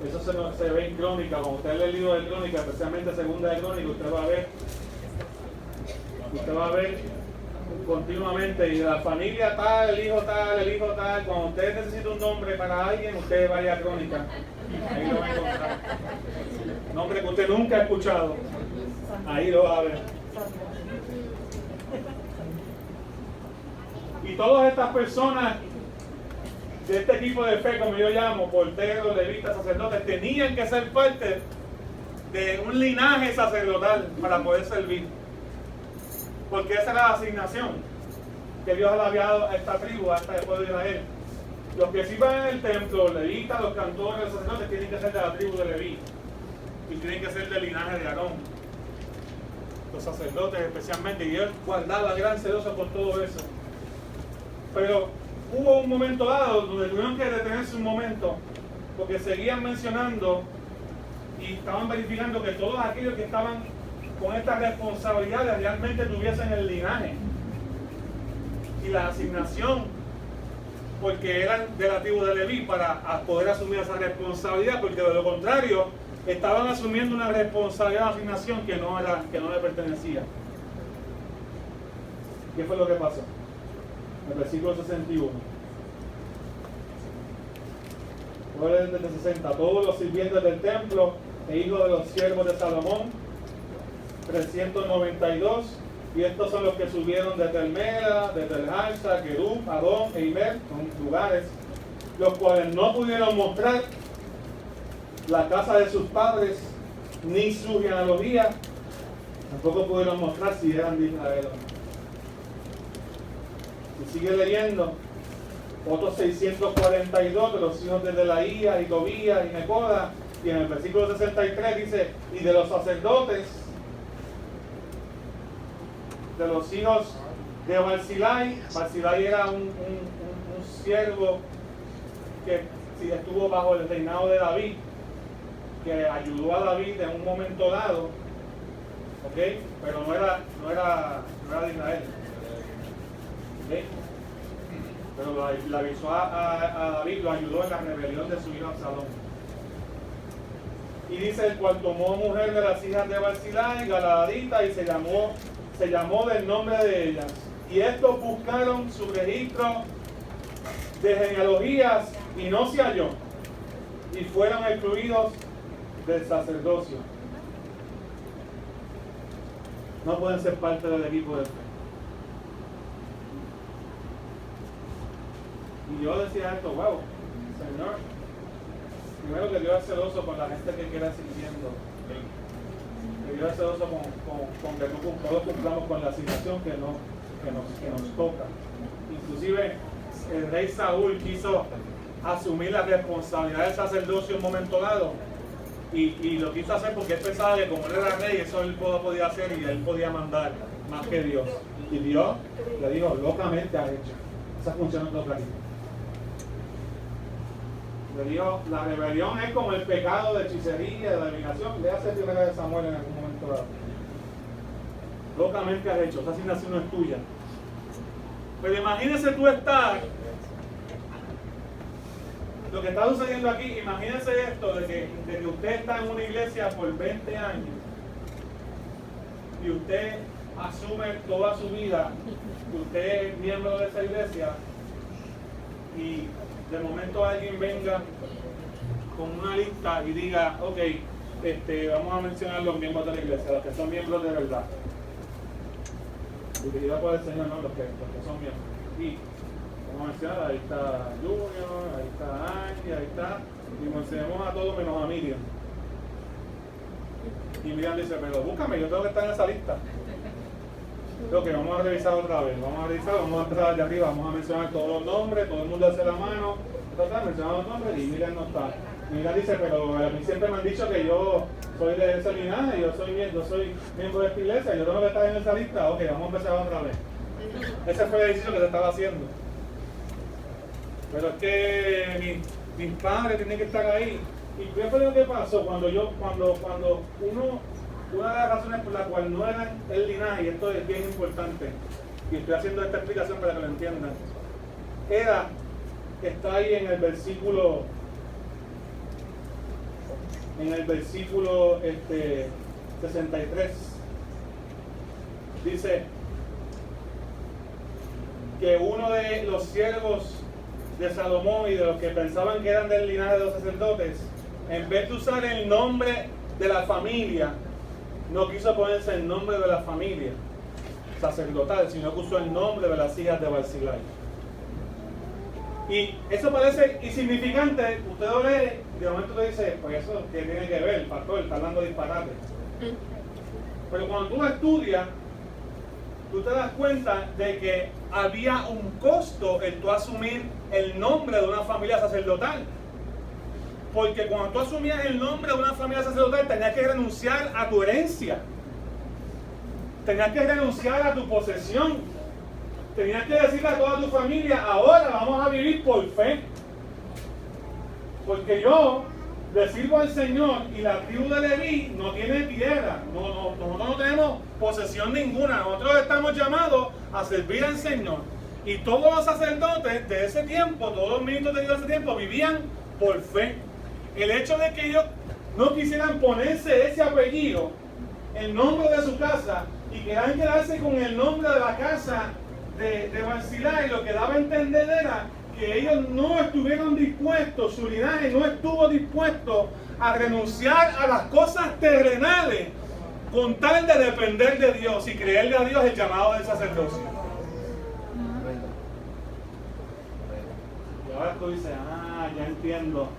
Speaker 1: eso se ve en Crónica. Cuando usted lee el libro de Crónica, especialmente Segunda de Crónica, usted va a ver continuamente, y de la familia tal, el hijo tal. Cuando usted necesita un nombre para alguien, usted vaya a Crónica. Ahí lo va a encontrar. Nombre que usted nunca ha escuchado, ahí lo va a ver. Y todas estas personas de este equipo de fe, como yo llamo, porteros, levitas, sacerdotes, tenían que ser parte de un linaje sacerdotal para poder servir, porque esa era la asignación que Dios le había dado a esta tribu, a este pueblo de Israel. Los que sirvan en el templo, los levitas, los cantores, los sacerdotes, tienen que ser de la tribu de Leví y tienen que ser del linaje de Aarón. Los sacerdotes especialmente, y Dios guardaba gran celoso por todo eso. Pero hubo un momento dado donde tuvieron que detenerse un momento, porque seguían mencionando y estaban verificando que todos aquellos que estaban con estas responsabilidades realmente tuviesen el linaje y la asignación, porque eran de la tribu de Leví, para poder asumir esa responsabilidad, porque de lo contrario estaban asumiendo una responsabilidad de asignación que no le pertenecía. ¿Qué fue lo que pasó? El versículo 61. Desde 60, todos los sirvientes del templo e hijos de los siervos de Salomón, 392, y estos son los que subieron de Telmela, de Telharsa, Kerub, Adón e Imer, son lugares, los cuales no pudieron mostrar la casa de sus padres, ni su genealogía, tampoco pudieron mostrar si eran de Israel o no. Y sigue leyendo, otros 642 de los hijos de Delaía y Tobías y Necoda, y en el versículo 63 dice, y de los sacerdotes, de los hijos de Barzilai. Barzilai era un siervo que estuvo bajo el reinado de David, que ayudó a David en un momento dado, ¿ok? Pero no era de Israel, ¿ok? Pero le avisó a David, lo ayudó en la rebelión de su hijo Absalón. Y dice, el cual tomó mujer de las hijas de Barzilai, Galaadita, y se llamó del nombre de ellas. Y estos buscaron su registro de genealogías y no se halló, y fueron excluidos del sacerdocio. No pueden ser parte del equipo de fe. Y yo decía esto, wow, Señor, primero que Dios es celoso con la gente que queda sirviendo. Que Dios es celoso con que todos cumplamos con la asignación que nos toca. Inclusive el rey Saúl quiso asumir la responsabilidad del sacerdocio en un momento dado, y lo quiso hacer porque él pensaba que como él era rey, eso él podía hacer y él podía mandar más que Dios. Y Dios le dijo, locamente has hecho. Esa función no toca aquí. Le dijo, la rebelión es como el pecado de hechicería, de adivinación. Le hace primera de Samuel en algún momento dado. Locamente has hecho, esa asignación no es tuya. Pero imagínese tú estar, lo que está sucediendo aquí, imagínese esto, de que usted está en una iglesia por 20 años y usted asume toda su vida que usted es miembro de esa iglesia, y de momento alguien venga con una lista y diga, ok, vamos a mencionar los miembros de la iglesia, los que son miembros de verdad, dirigida por el Señor, no los que son miembros. Y vamos a mencionar, ahí está Junior, ahí está Angie, ahí está, y mencionemos a todos menos a Miriam. Y Miriam dice, pero búscame, yo tengo que estar en esa lista. Ok, vamos a revisar otra vez, vamos a empezar de arriba, vamos a mencionar todos los nombres, todo el mundo hace la mano, mencionamos los nombres y Miriam no está. Miriam dice, pero a mí siempre me han dicho que yo soy de ese linaje, yo soy miembro de esta iglesia, yo tengo que estar en esa lista. Ok, vamos a empezar otra vez. Ese fue el ejercicio que se estaba haciendo. Pero es que mis padres tienen que estar ahí. ¿Y qué fue lo que pasó? Una de las razones por la cual no era el linaje, y esto es bien importante, y estoy haciendo esta explicación para que lo entiendan, está ahí en el versículo 63, dice que uno de los siervos de Salomón y de los que pensaban que eran del linaje de los sacerdotes, en vez de usar el nombre de la familia, no quiso ponerse el nombre de la familia sacerdotal, sino que usó el nombre de las hijas de Barzilai. Y eso parece insignificante, usted lo lee, de momento te dice, pues eso que tiene que ver, el pastor está hablando disparate. Pero cuando tú lo estudias, tú te das cuenta de que había un costo en tú asumir el nombre de una familia sacerdotal. Porque cuando tú asumías el nombre de una familia sacerdotal, tenías que renunciar a tu herencia. Tenías que renunciar a tu posesión. Tenías que decirle a toda tu familia, ahora vamos a vivir por fe. Porque yo le sirvo al Señor, y la tribu de Leví no tiene tierra, nosotros no tenemos posesión ninguna, nosotros estamos llamados a servir al Señor. Y todos los sacerdotes de ese tiempo, todos los ministros de Dios de ese tiempo vivían por fe. El hecho de que ellos no quisieran ponerse ese apellido, el nombre de su casa, y querían quedarse con el nombre de la casa de Barzillai, lo que daba a entender era que ellos no estuvieron dispuestos, su linaje no estuvo dispuesto a renunciar a las cosas terrenales con tal de depender de Dios y creerle a Dios el llamado del sacerdocio. Y ahora tú dices, ya entiendo.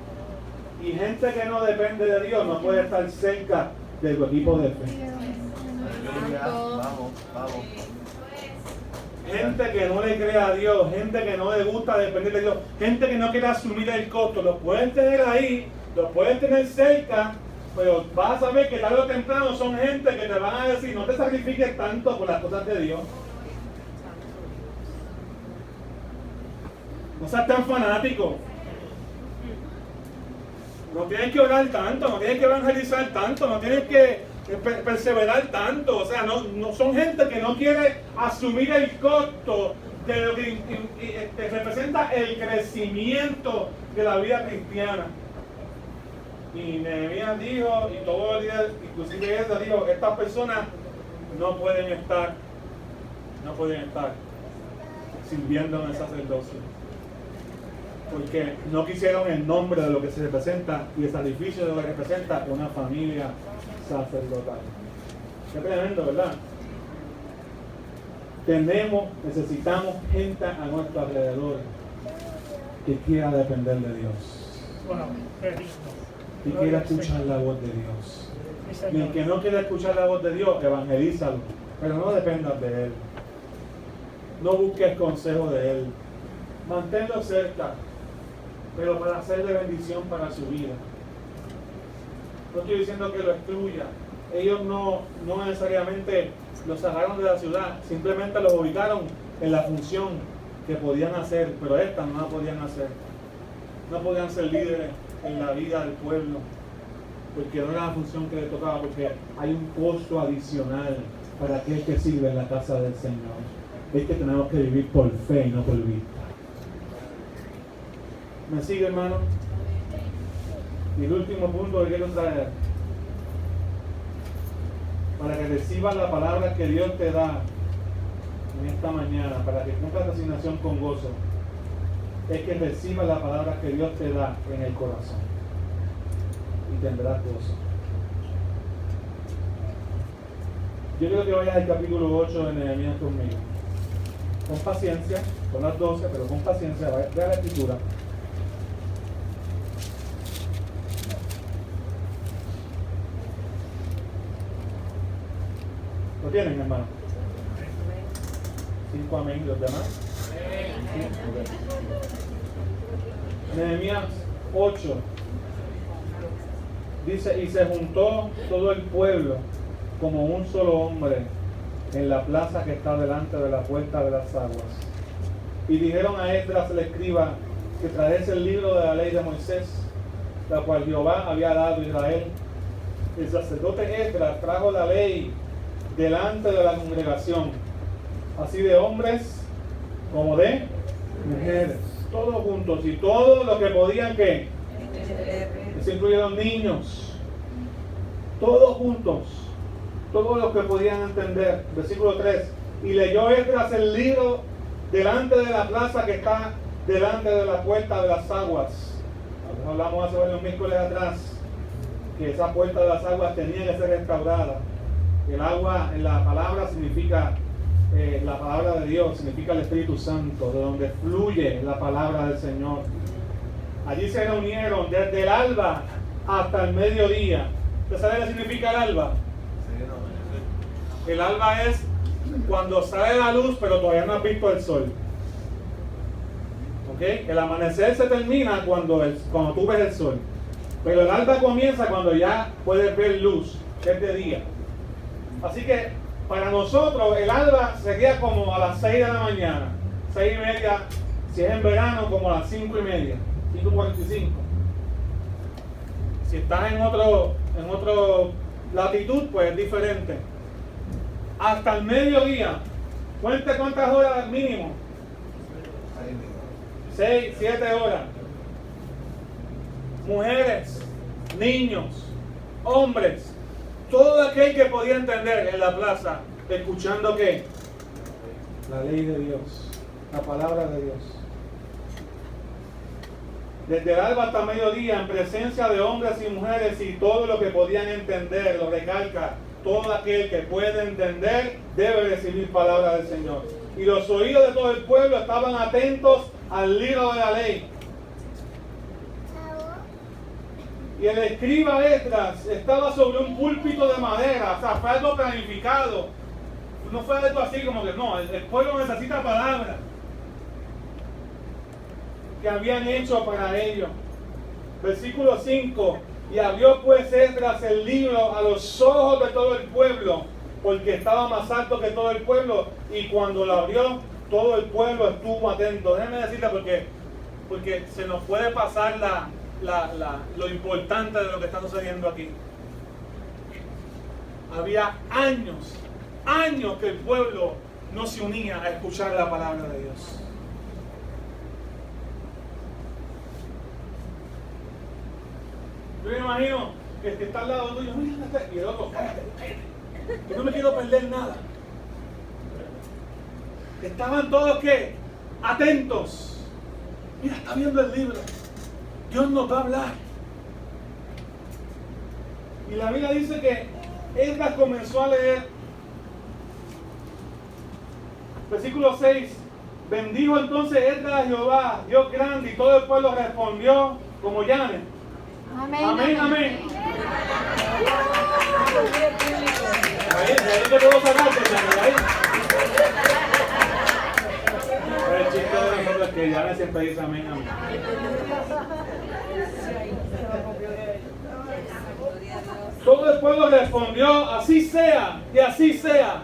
Speaker 1: Y gente que no depende de Dios no puede estar cerca de tu equipo de fe.
Speaker 3: Vamos.
Speaker 1: Gente que no le cree a Dios, gente que no le gusta depender de Dios, gente que no quiere asumir el costo, los pueden tener ahí, los pueden tener cerca, pero vas a ver que tarde o temprano son gente que te van a decir, no te sacrifiques tanto por las cosas de Dios. No seas tan fanático. No tienes que orar tanto, no tienes que evangelizar tanto, no tienes que perseverar tanto. O sea, no son gente que no quiere asumir el costo de lo que representa el crecimiento de la vida cristiana. Y Nehemías dijo, y todo el día, inclusive ella dijo, estas personas no pueden estar sirviendo en el sacerdocio, porque no quisieron el nombre de lo que se representa y el sacrificio de lo que representa una familia sacerdotal. Qué tremendo, ¿verdad? Necesitamos gente a nuestro alrededor que quiera depender de Dios.
Speaker 2: Wow, qué lindo.
Speaker 1: Y quiera escuchar la voz de Dios. Y el que no quiera escuchar la voz de Dios, evangelízalo, pero no dependas de él. No busques consejo de él. Manténlo cerca, pero para hacerle bendición para su vida. No estoy diciendo que lo excluya. Ellos no necesariamente los sacaron de la ciudad, simplemente los ubicaron en la función que podían hacer, pero esta no la podían hacer. No podían ser líderes en la vida del pueblo, porque no era la función que les tocaba, porque hay un costo adicional para aquel que sirve en la casa del Señor. Es que tenemos que vivir por fe y no por vista. ¿Me sigue, hermano? Y el último punto que quiero traer, para que recibas la palabra que Dios te da en esta mañana, para que cumplas la asignación con gozo, es que recibas la palabra que Dios te da en el corazón y tendrás gozo. Yo quiero que vayas al capítulo 8 de Nehemías conmigo. Con paciencia, son las 12, pero con paciencia, vea la escritura. ¿Lo tienen, hermano? 5 amén, ¿los demás? Sí, okay. Nehemías 8 dice, y se juntó todo el pueblo como un solo hombre en la plaza que está delante de la puerta de las aguas. Y dijeron a Esdras el escriba que trajese el libro de la ley de Moisés, la cual Jehová había dado a Israel. El sacerdote Esdras trajo la ley delante de la congregación, así de hombres como de mujeres, todos juntos, y todo lo que podían que se incluyeron niños, todos juntos, todos los que podían entender. Versículo 3, y leyó Esdras el libro delante de la plaza que está delante de la puerta de las aguas. Hablamos hace varios miércoles atrás que esa puerta de las aguas tenía que ser restaurada. El agua en la palabra significa la palabra de Dios, significa el Espíritu Santo, de donde fluye la palabra del Señor. Allí se reunieron desde el alba hasta el mediodía. ¿Usted sabe qué significa el alba? El alba es cuando sale la luz, pero todavía no has visto el sol. ¿Okay? El amanecer se termina cuando tú ves el sol. Pero el alba comienza cuando ya puedes ver luz, que es de día. Así que para nosotros el alba sería como a las 6 de la mañana, 6:30, si es en verano como a las 5:30, 5:45. Si estás en otro latitud, pues es diferente. Hasta el mediodía. Cuente cuántas horas mínimo. 6, 7 horas. Mujeres, niños, hombres, todo aquel que podía entender en la plaza, escuchando ¿qué? La ley de Dios, la palabra de Dios. Desde el alba hasta mediodía, en presencia de hombres y mujeres y todo lo que podían entender, lo recalca, todo aquel que puede entender debe recibir palabra del Señor. Y los oídos de todo el pueblo estaban atentos al libro de la ley. Y el escriba Esdras estaba sobre un púlpito de madera, o sea, fue algo planificado. No fue algo así como que no, el pueblo necesita palabra que habían hecho para ello. Versículo 5. Y abrió pues Esdras el libro a los ojos de todo el pueblo, porque estaba más alto que todo el pueblo, y cuando lo abrió, todo el pueblo estuvo atento. Déjenme decirle porque se nos puede pasar lo importante de lo que está sucediendo aquí. Había años que el pueblo no se unía a escuchar la palabra de Dios. Yo me imagino que el que está al lado tuyo, y el otro, cállate, que no me quiero perder nada. Estaban todos ¿qué? Atentos. Mira, está viendo el libro. Dios nos va a hablar. Y la Biblia dice que Esdras comenzó a leer. Versículo 6. Bendijo entonces Esdras a Jehová, Dios grande, y todo el pueblo respondió como llame.
Speaker 3: Amén,
Speaker 1: amén, amén.
Speaker 3: Amén.
Speaker 1: Ahí te puedo sacar, ahí. El chiste de nosotros es que llame siempre dice amén, amén. Todo el pueblo respondió, así sea, y así sea.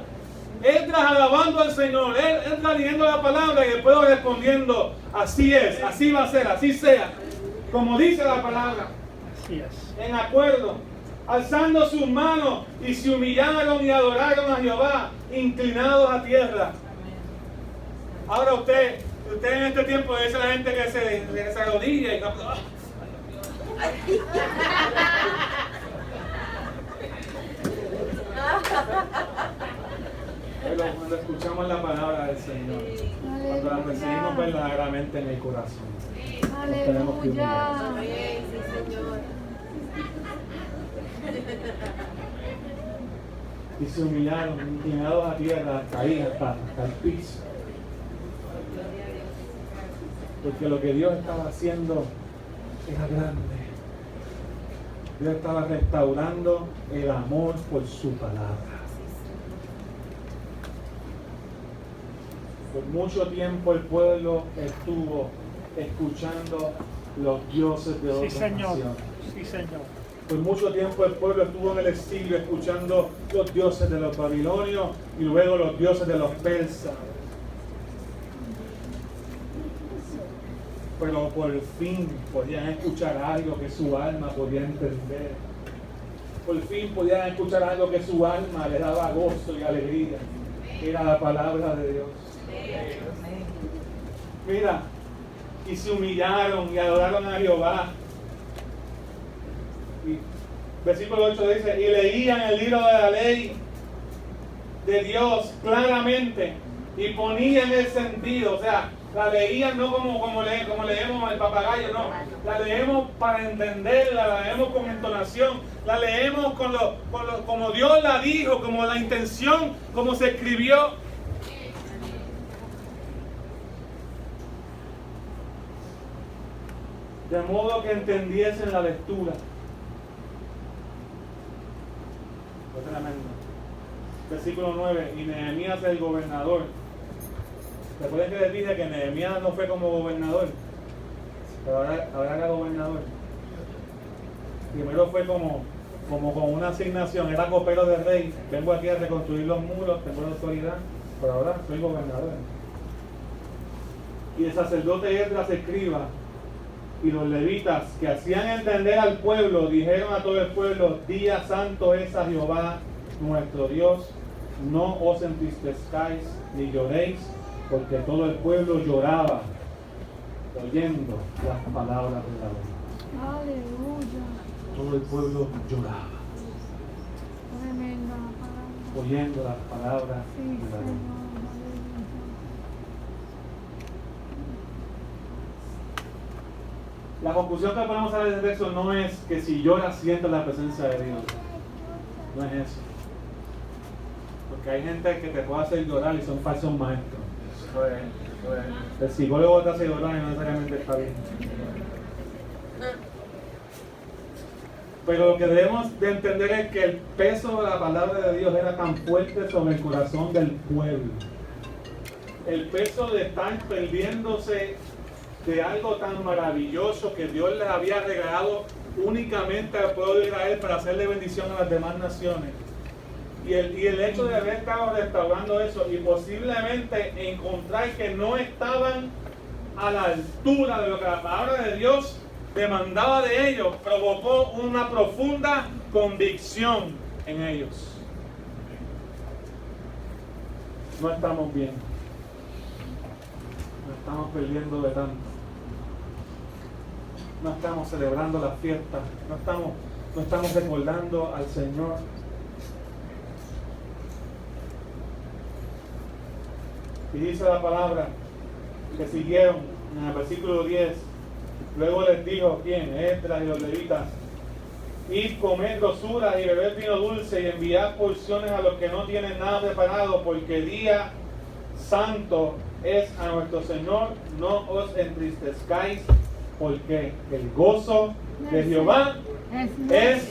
Speaker 1: Esdras alabando al Señor, Esdras leyendo la palabra y el pueblo respondiendo, así es, así va a ser, así sea, como dice la palabra.
Speaker 2: Así es.
Speaker 1: En acuerdo, alzando sus manos y se humillaron y adoraron a Jehová, inclinados a tierra. Ahora usted en este tiempo dice a la gente que se arrodilla y pero cuando escuchamos la palabra del Señor, cuando la recibimos verdaderamente en el corazón, nos tenemos que humillar. Y se humillaron, inclinados a tierra, caídos hasta el piso. Porque lo que Dios estaba haciendo era grande. Dios estaba restaurando el amor por su palabra. Por mucho tiempo el pueblo estuvo escuchando los dioses de otras naciones.
Speaker 2: Sí, Señor.
Speaker 1: Por mucho tiempo el pueblo estuvo en el exilio escuchando los dioses de los babilonios y luego los dioses de los persas. Pero por fin podían escuchar algo que su alma podía entender. Por fin podían escuchar algo que su alma le daba gozo y alegría. Era la palabra de Dios. Mira, y se humillaron y adoraron a Jehová. Y versículo 8 dice, y leían el libro de la ley de Dios claramente y ponían el sentido, o sea, la leían no como leemos el papagayo, no, la leemos para entenderla, la leemos con entonación, la leemos como Dios la dijo, como la intención, como se escribió. De modo que entendiesen la lectura. Fue tremendo. Versículo 9. Y Nehemías el gobernador. Recuerden que les dije que Nehemías no fue como gobernador, pero ahora era gobernador. Primero fue como con una asignación, era copero del rey. Vengo aquí a reconstruir los muros, tengo la autoridad, pero ahora soy gobernador. Y el sacerdote Esdras escriba Y los levitas que hacían entender al pueblo, dijeron a todo el pueblo: día santo es a Jehová nuestro Dios, no os entristezcáis ni lloréis, porque todo el pueblo lloraba oyendo las palabras de la ley.
Speaker 3: Aleluya.
Speaker 1: Todo el pueblo lloraba
Speaker 3: Tremenda palabra.
Speaker 1: oyendo las palabras
Speaker 3: Sí,
Speaker 1: de la ley.
Speaker 3: Señor.
Speaker 1: La conclusión que podemos saber de eso no es que si lloras sientes la presencia de Dios. No es eso. Porque hay gente que te puede hacer llorar y son falsos maestros. Eso es. El psicólogo te hace llorar y no necesariamente está bien. Pero lo que debemos de entender es que el peso de la palabra de Dios era tan fuerte sobre el corazón del pueblo. El peso de estar perdiéndose de algo tan maravilloso que Dios les había regalado únicamente al pueblo de Israel para hacerle bendición a las demás naciones. Y el hecho de haber estado restaurando eso y posiblemente encontrar que no estaban a la altura de lo que la palabra de Dios demandaba de ellos, provocó una profunda convicción en ellos. No estamos bien. Nos estamos perdiendo de tanto. No estamos celebrando las fiestas. No estamos recordando al Señor. Y dice la palabra que siguieron en el versículo 10. Luego les dijo: ¿quién? Esdras y los levitas: id, comed grosuras y bebed vino dulce y enviad porciones a los que no tienen nada preparado, porque día santo es a nuestro Señor, no os entristezcáis, porque el gozo de Jehová es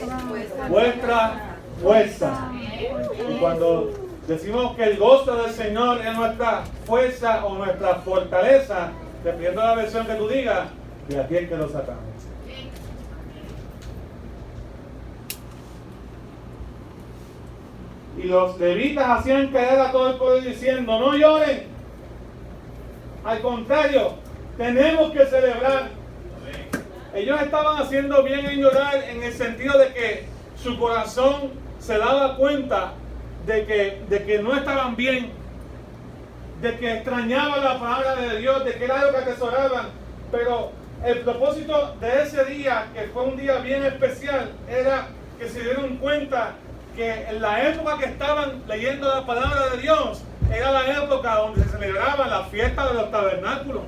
Speaker 1: vuestra fuerza. Y cuando decimos que el gozo del Señor es nuestra fuerza o nuestra fortaleza, dependiendo de la versión que tú digas, de aquí es que lo sacamos. Y los levitas hacían caer a todo el pueblo diciendo: no lloren, al contrario, tenemos que celebrar. Ellos estaban haciendo bien en llorar, en el sentido de que su corazón se daba cuenta de que no estaban bien, de que extrañaban la palabra de Dios, de que era algo que atesoraban. Pero el propósito de ese día, que fue un día bien especial, era que se dieron cuenta que en la época que estaban leyendo la palabra de Dios era la época donde se celebraba la fiesta de los tabernáculos.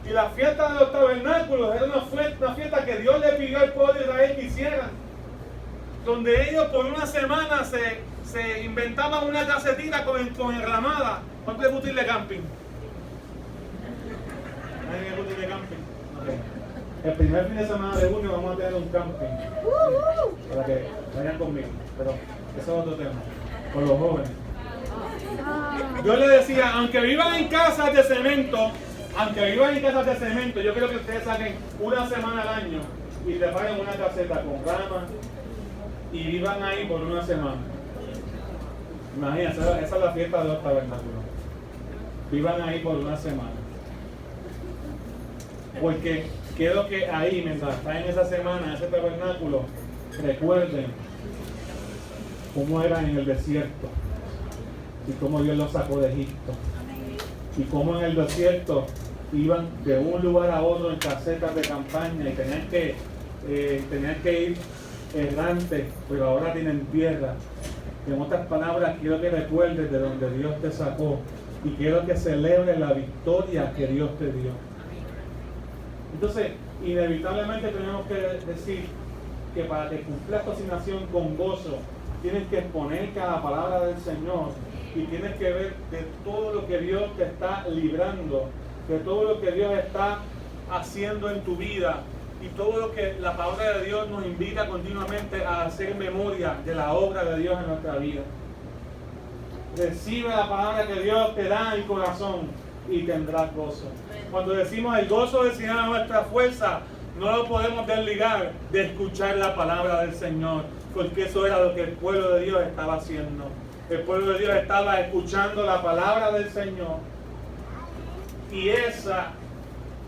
Speaker 1: Y la fiesta de los tabernáculos era una fiesta que Dios le pidió al pueblo de Israel que hiciera, donde ellos por una semana se inventaban una casetita con enramada. ¿Cuánto les gusta ir de camping? ¿Nadie le gusta ir de camping? Okay. El primer fin de semana de junio vamos a tener un camping para que vayan conmigo, pero eso es otro tema, con los jóvenes. Yo les decía, aunque vivan en casas de cemento, yo quiero que ustedes saquen una semana al año y preparen una caseta con ramas y vivan ahí por una semana. Imagínense, esa es la fiesta de los tabernáculos. Vivan ahí por una semana. Porque quiero que ahí, mientras están en esa semana, en ese tabernáculo, recuerden cómo eran en el desierto y cómo Dios los sacó de Egipto. Y cómo en el desierto iban de un lugar a otro en casetas de campaña y tenían que ir errantes, pero ahora tienen tierra. En otras palabras, quiero que recuerdes de donde Dios te sacó y quiero que celebres la victoria que Dios te dio. Entonces, inevitablemente tenemos que decir que para que cumplas tu asignación con gozo, tienes que exponerte a la palabra del Señor y tienes que ver de todo lo que Dios te está librando, de todo lo que Dios está haciendo en tu vida y todo lo que la palabra de Dios nos invita continuamente a hacer memoria de la obra de Dios en nuestra vida. Recibe la palabra que Dios te da en el corazón y tendrás gozo. Cuando decimos el gozo del Señor es nuestra fuerza, no lo podemos desligar de escuchar la palabra del Señor, porque eso era lo que el pueblo de Dios estaba haciendo. El pueblo de Dios estaba escuchando la palabra del Señor y esa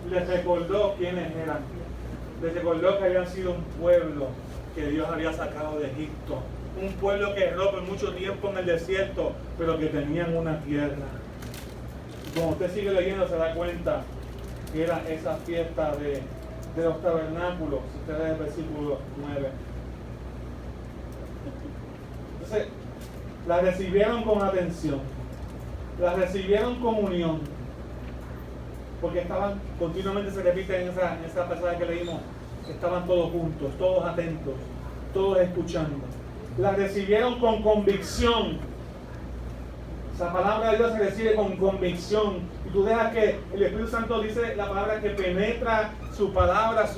Speaker 1: les recordó quiénes eran. Les recordó que habían sido un pueblo que Dios había sacado de Egipto. Un pueblo que erró por mucho tiempo en el desierto, pero que tenían una tierra. Y cuando usted sigue leyendo se da cuenta que era esa fiesta de los tabernáculos. Usted lee el versículo 9. Entonces, la recibieron con atención, la recibieron con unión, porque estaban, continuamente se repite en esa pasaje que leímos, estaban todos juntos, todos atentos, todos escuchando. La recibieron con convicción. Esa palabra de Dios se recibe con convicción. Y tú dejas que el Espíritu Santo dice la palabra que penetra su palabra,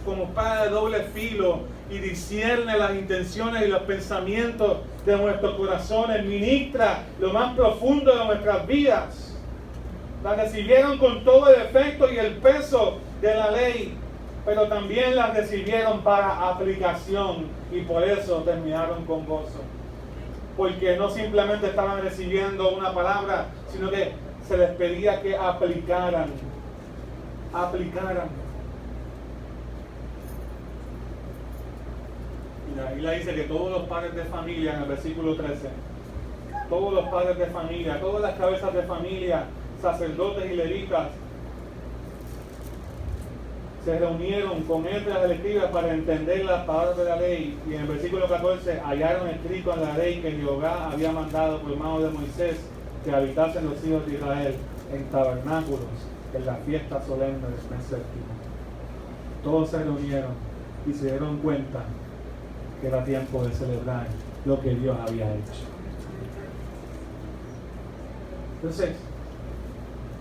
Speaker 1: como espada de doble filo, y discierne las intenciones y los pensamientos de nuestros corazones, ministra lo más profundo de nuestras vidas. La recibieron con todo el efecto y el peso de la ley, pero también la recibieron para aplicación, y por eso terminaron con gozo. Porque no simplemente estaban recibiendo una palabra, sino que se les pedía que aplicaran. Y la Biblia dice que todos los padres de familia, en el versículo 13, todos los padres de familia, todas las cabezas de familia, sacerdotes y levitas, se reunieron con Esdras el escriba para entender las palabras de la ley. Y en el versículo 14 hallaron escrito en la ley que Jehová había mandado por mano de Moisés que habitasen los hijos de Israel en tabernáculos en la fiesta solemne del mes séptimo. Todos se reunieron y se dieron cuenta que era tiempo de celebrar lo que Dios había hecho. Entonces,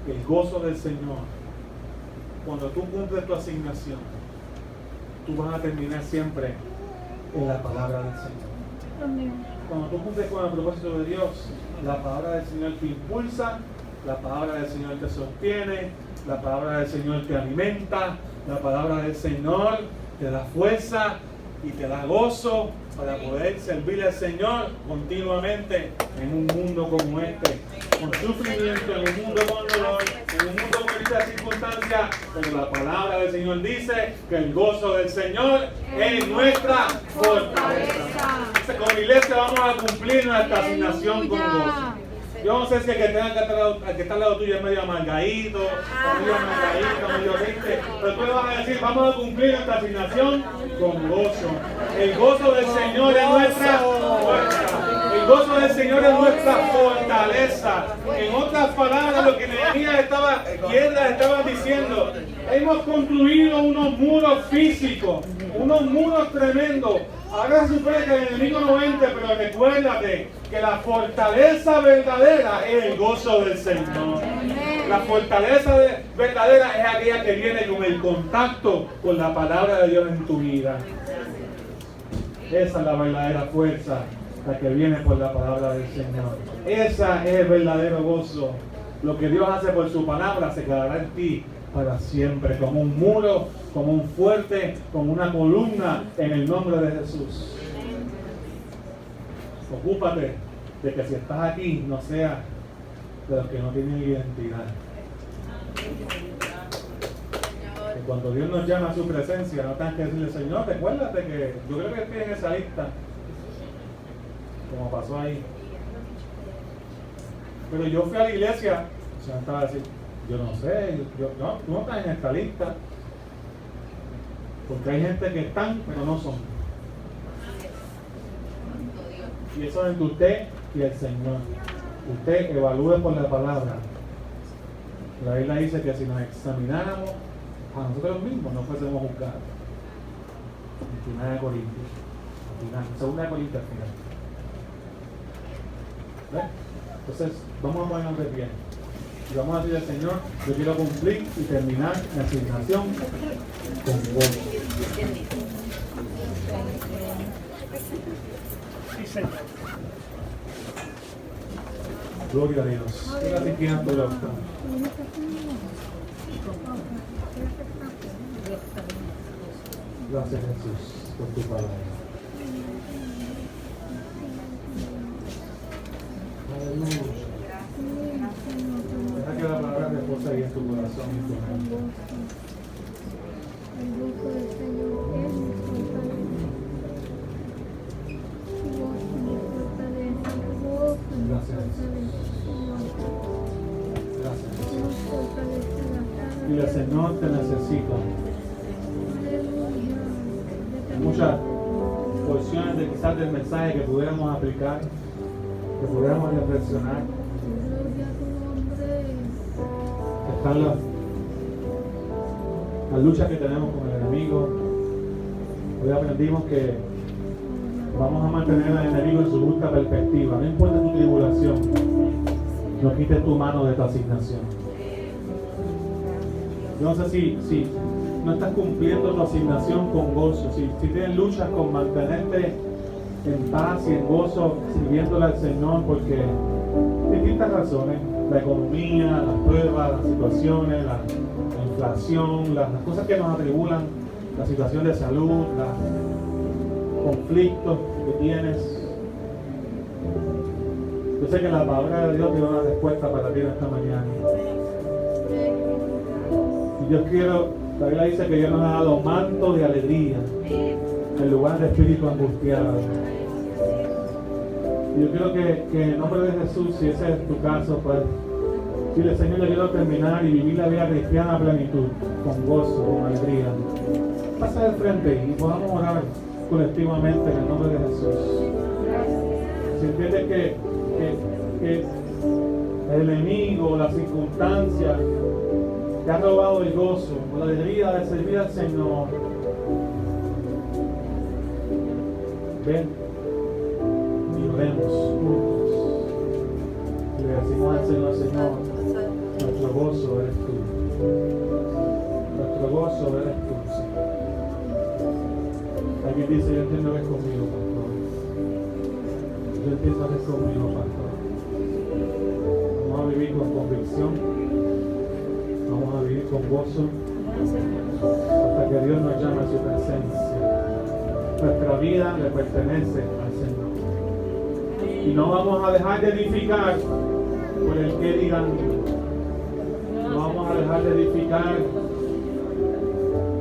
Speaker 1: el gozo del Señor, cuando tú cumples tu asignación, tú vas a terminar siempre en la palabra del Señor.
Speaker 3: Amén.
Speaker 1: Cuando tú cumples con el propósito de Dios, la palabra del Señor te impulsa, la palabra del Señor te sostiene, la palabra del Señor te alimenta, la palabra del Señor te da fuerza y te da gozo para poder servir al Señor continuamente en un mundo como este, con sufrimiento, en un mundo con dolor, en un mundo con estas circunstancias. Pero la palabra del Señor dice que el gozo del Señor es nuestra fortaleza. Como iglesia vamos a cumplir nuestra asignación con gozo. Yo no sé si el que está al lado tuyo es medio amargadito, medio triste, pero tú le vas a decir, vamos a cumplir nuestra asignación con gozo. El gozo del Señor es nuestra fuerza. El gozo del Señor es nuestra fortaleza. En otras palabras, lo que Nehemías estaban diciendo, hemos construido unos muros físicos, unos muros tremendos. Ahora se supone que el enemigo no entre, pero recuérdate que la fortaleza verdadera es el gozo del Señor. La fortaleza verdadera es aquella que viene con el contacto con la palabra de Dios en tu vida. Esa es la verdadera fuerza, la que viene por la palabra del Señor. Esa es el verdadero gozo. Lo que Dios hace por su palabra se quedará en ti para siempre, como un muro, como un fuerte, como una columna, en el nombre de Jesús. Ocúpate de que si estás aquí no sea de los que no tienen identidad. Que cuando Dios nos llama a su presencia no tengas que decirle, Señor, recuérdate que yo creo que estoy en esa lista, como pasó ahí. Pero yo fui a la iglesia, el Señor estaba diciendo, yo no sé, no, tú no estás en esta lista. Porque hay gente que están, pero no son. Y eso es entre usted y el Señor. Usted evalúe por la palabra. La Biblia dice que si nos examináramos a nosotros mismos, no fuésemos juzgados. En 1 Corintios. 2 Corintios al final. ¿Ves? Entonces, vamos a ponernos de pie. Y vamos a decirle al Señor, yo quiero cumplir y terminar mi asignación con gozo.
Speaker 2: Sí, Señor.
Speaker 1: Gloria a Dios. Quédate quieto, Dios. Gracias, Jesús, por tu palabra. Aleluya. Deja que la palabra reposa ahí en tu corazón y tu mente.
Speaker 3: El gozo del Señor es mi fortaleza. Tu gozo es mi fortaleza. Tu gozo es mi
Speaker 1: Gracias.
Speaker 3: fortaleza, Señor.
Speaker 1: Gracias.
Speaker 3: Nos fortalecerá cada
Speaker 1: Dile,
Speaker 3: día.
Speaker 1: Señor, te necesito.
Speaker 3: Aleluya.
Speaker 1: Hay muchas porciones de quizás del mensaje que pudiéramos aplicar, que pudiéramos reflexionar.
Speaker 3: Gloria a tu nombre.
Speaker 1: Están las luchas que tenemos con el enemigo. Hoy aprendimos que vamos a mantener al enemigo en su justa perspectiva. No importa tu tribulación, no quites tu mano de tu asignación. Yo no sé si no estás cumpliendo tu asignación con gozo, si tienes luchas con mantenerte en paz y en gozo, sirviéndole al Señor, porque distintas razones, la economía, las pruebas, las situaciones, la inflación, las cosas que nos atribulan, la situación de salud, los conflictos que tienes. Yo sé que la palabra de Dios tiene una respuesta para ti en esta mañana. Y yo quiero, la Biblia dice que Dios nos ha dado manto de alegría en lugar de espíritu angustiado. Y yo quiero que en el nombre de Jesús, si ese es tu caso, pues dile, Señor, yo quiero terminar y vivir la vida cristiana a plenitud, con gozo, con alegría. Pasa al frente y podamos orar colectivamente en el nombre de Jesús. Si entiendes que el enemigo, la circunstancia te ha robado el gozo, la alegría de servir al Señor, ven y oremos juntos. Le decimos al Señor, Señor, nuestro gozo eres tú. Nuestro gozo eres tú, Señor. Alguien dice, yo entiendo que es conmigo, pastor. Yo entiendo que es conmigo, pastor. Vamos a vivir con convicción. Vamos a vivir con gozo hasta que Dios nos llame a su presencia. Nuestra vida le pertenece al Señor. Y no vamos a dejar de edificar por el que dirán. No vamos a dejar de edificar.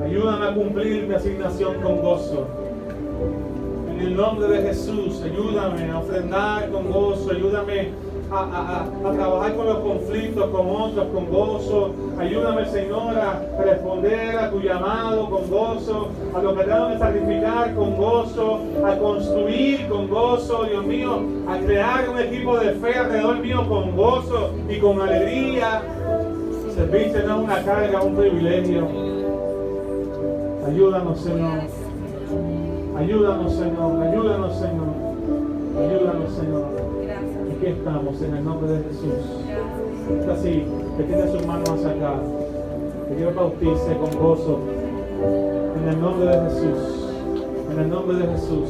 Speaker 1: Ayúdame a cumplir mi asignación con gozo. En el nombre de Jesús, ayúdame a ofrendar con gozo. Ayúdame a trabajar con los conflictos, con otros, con gozo. Ayúdame, Señor, a responder a tu llamado con gozo, a lo que tengo que sacrificar con gozo, a construir con gozo, Dios mío, a crear un equipo de fe alrededor mío con gozo y con alegría. Servirte no es una carga, un privilegio. Ayúdanos, Señor. Ayúdanos, Señor. Ayúdanos, Señor. Ayúdanos, Señor. Aquí estamos en el nombre de Jesús. Está así, que tiene sus manos hacia acá. Que Dios bautice con gozo. En el nombre de Jesús. En el nombre de Jesús.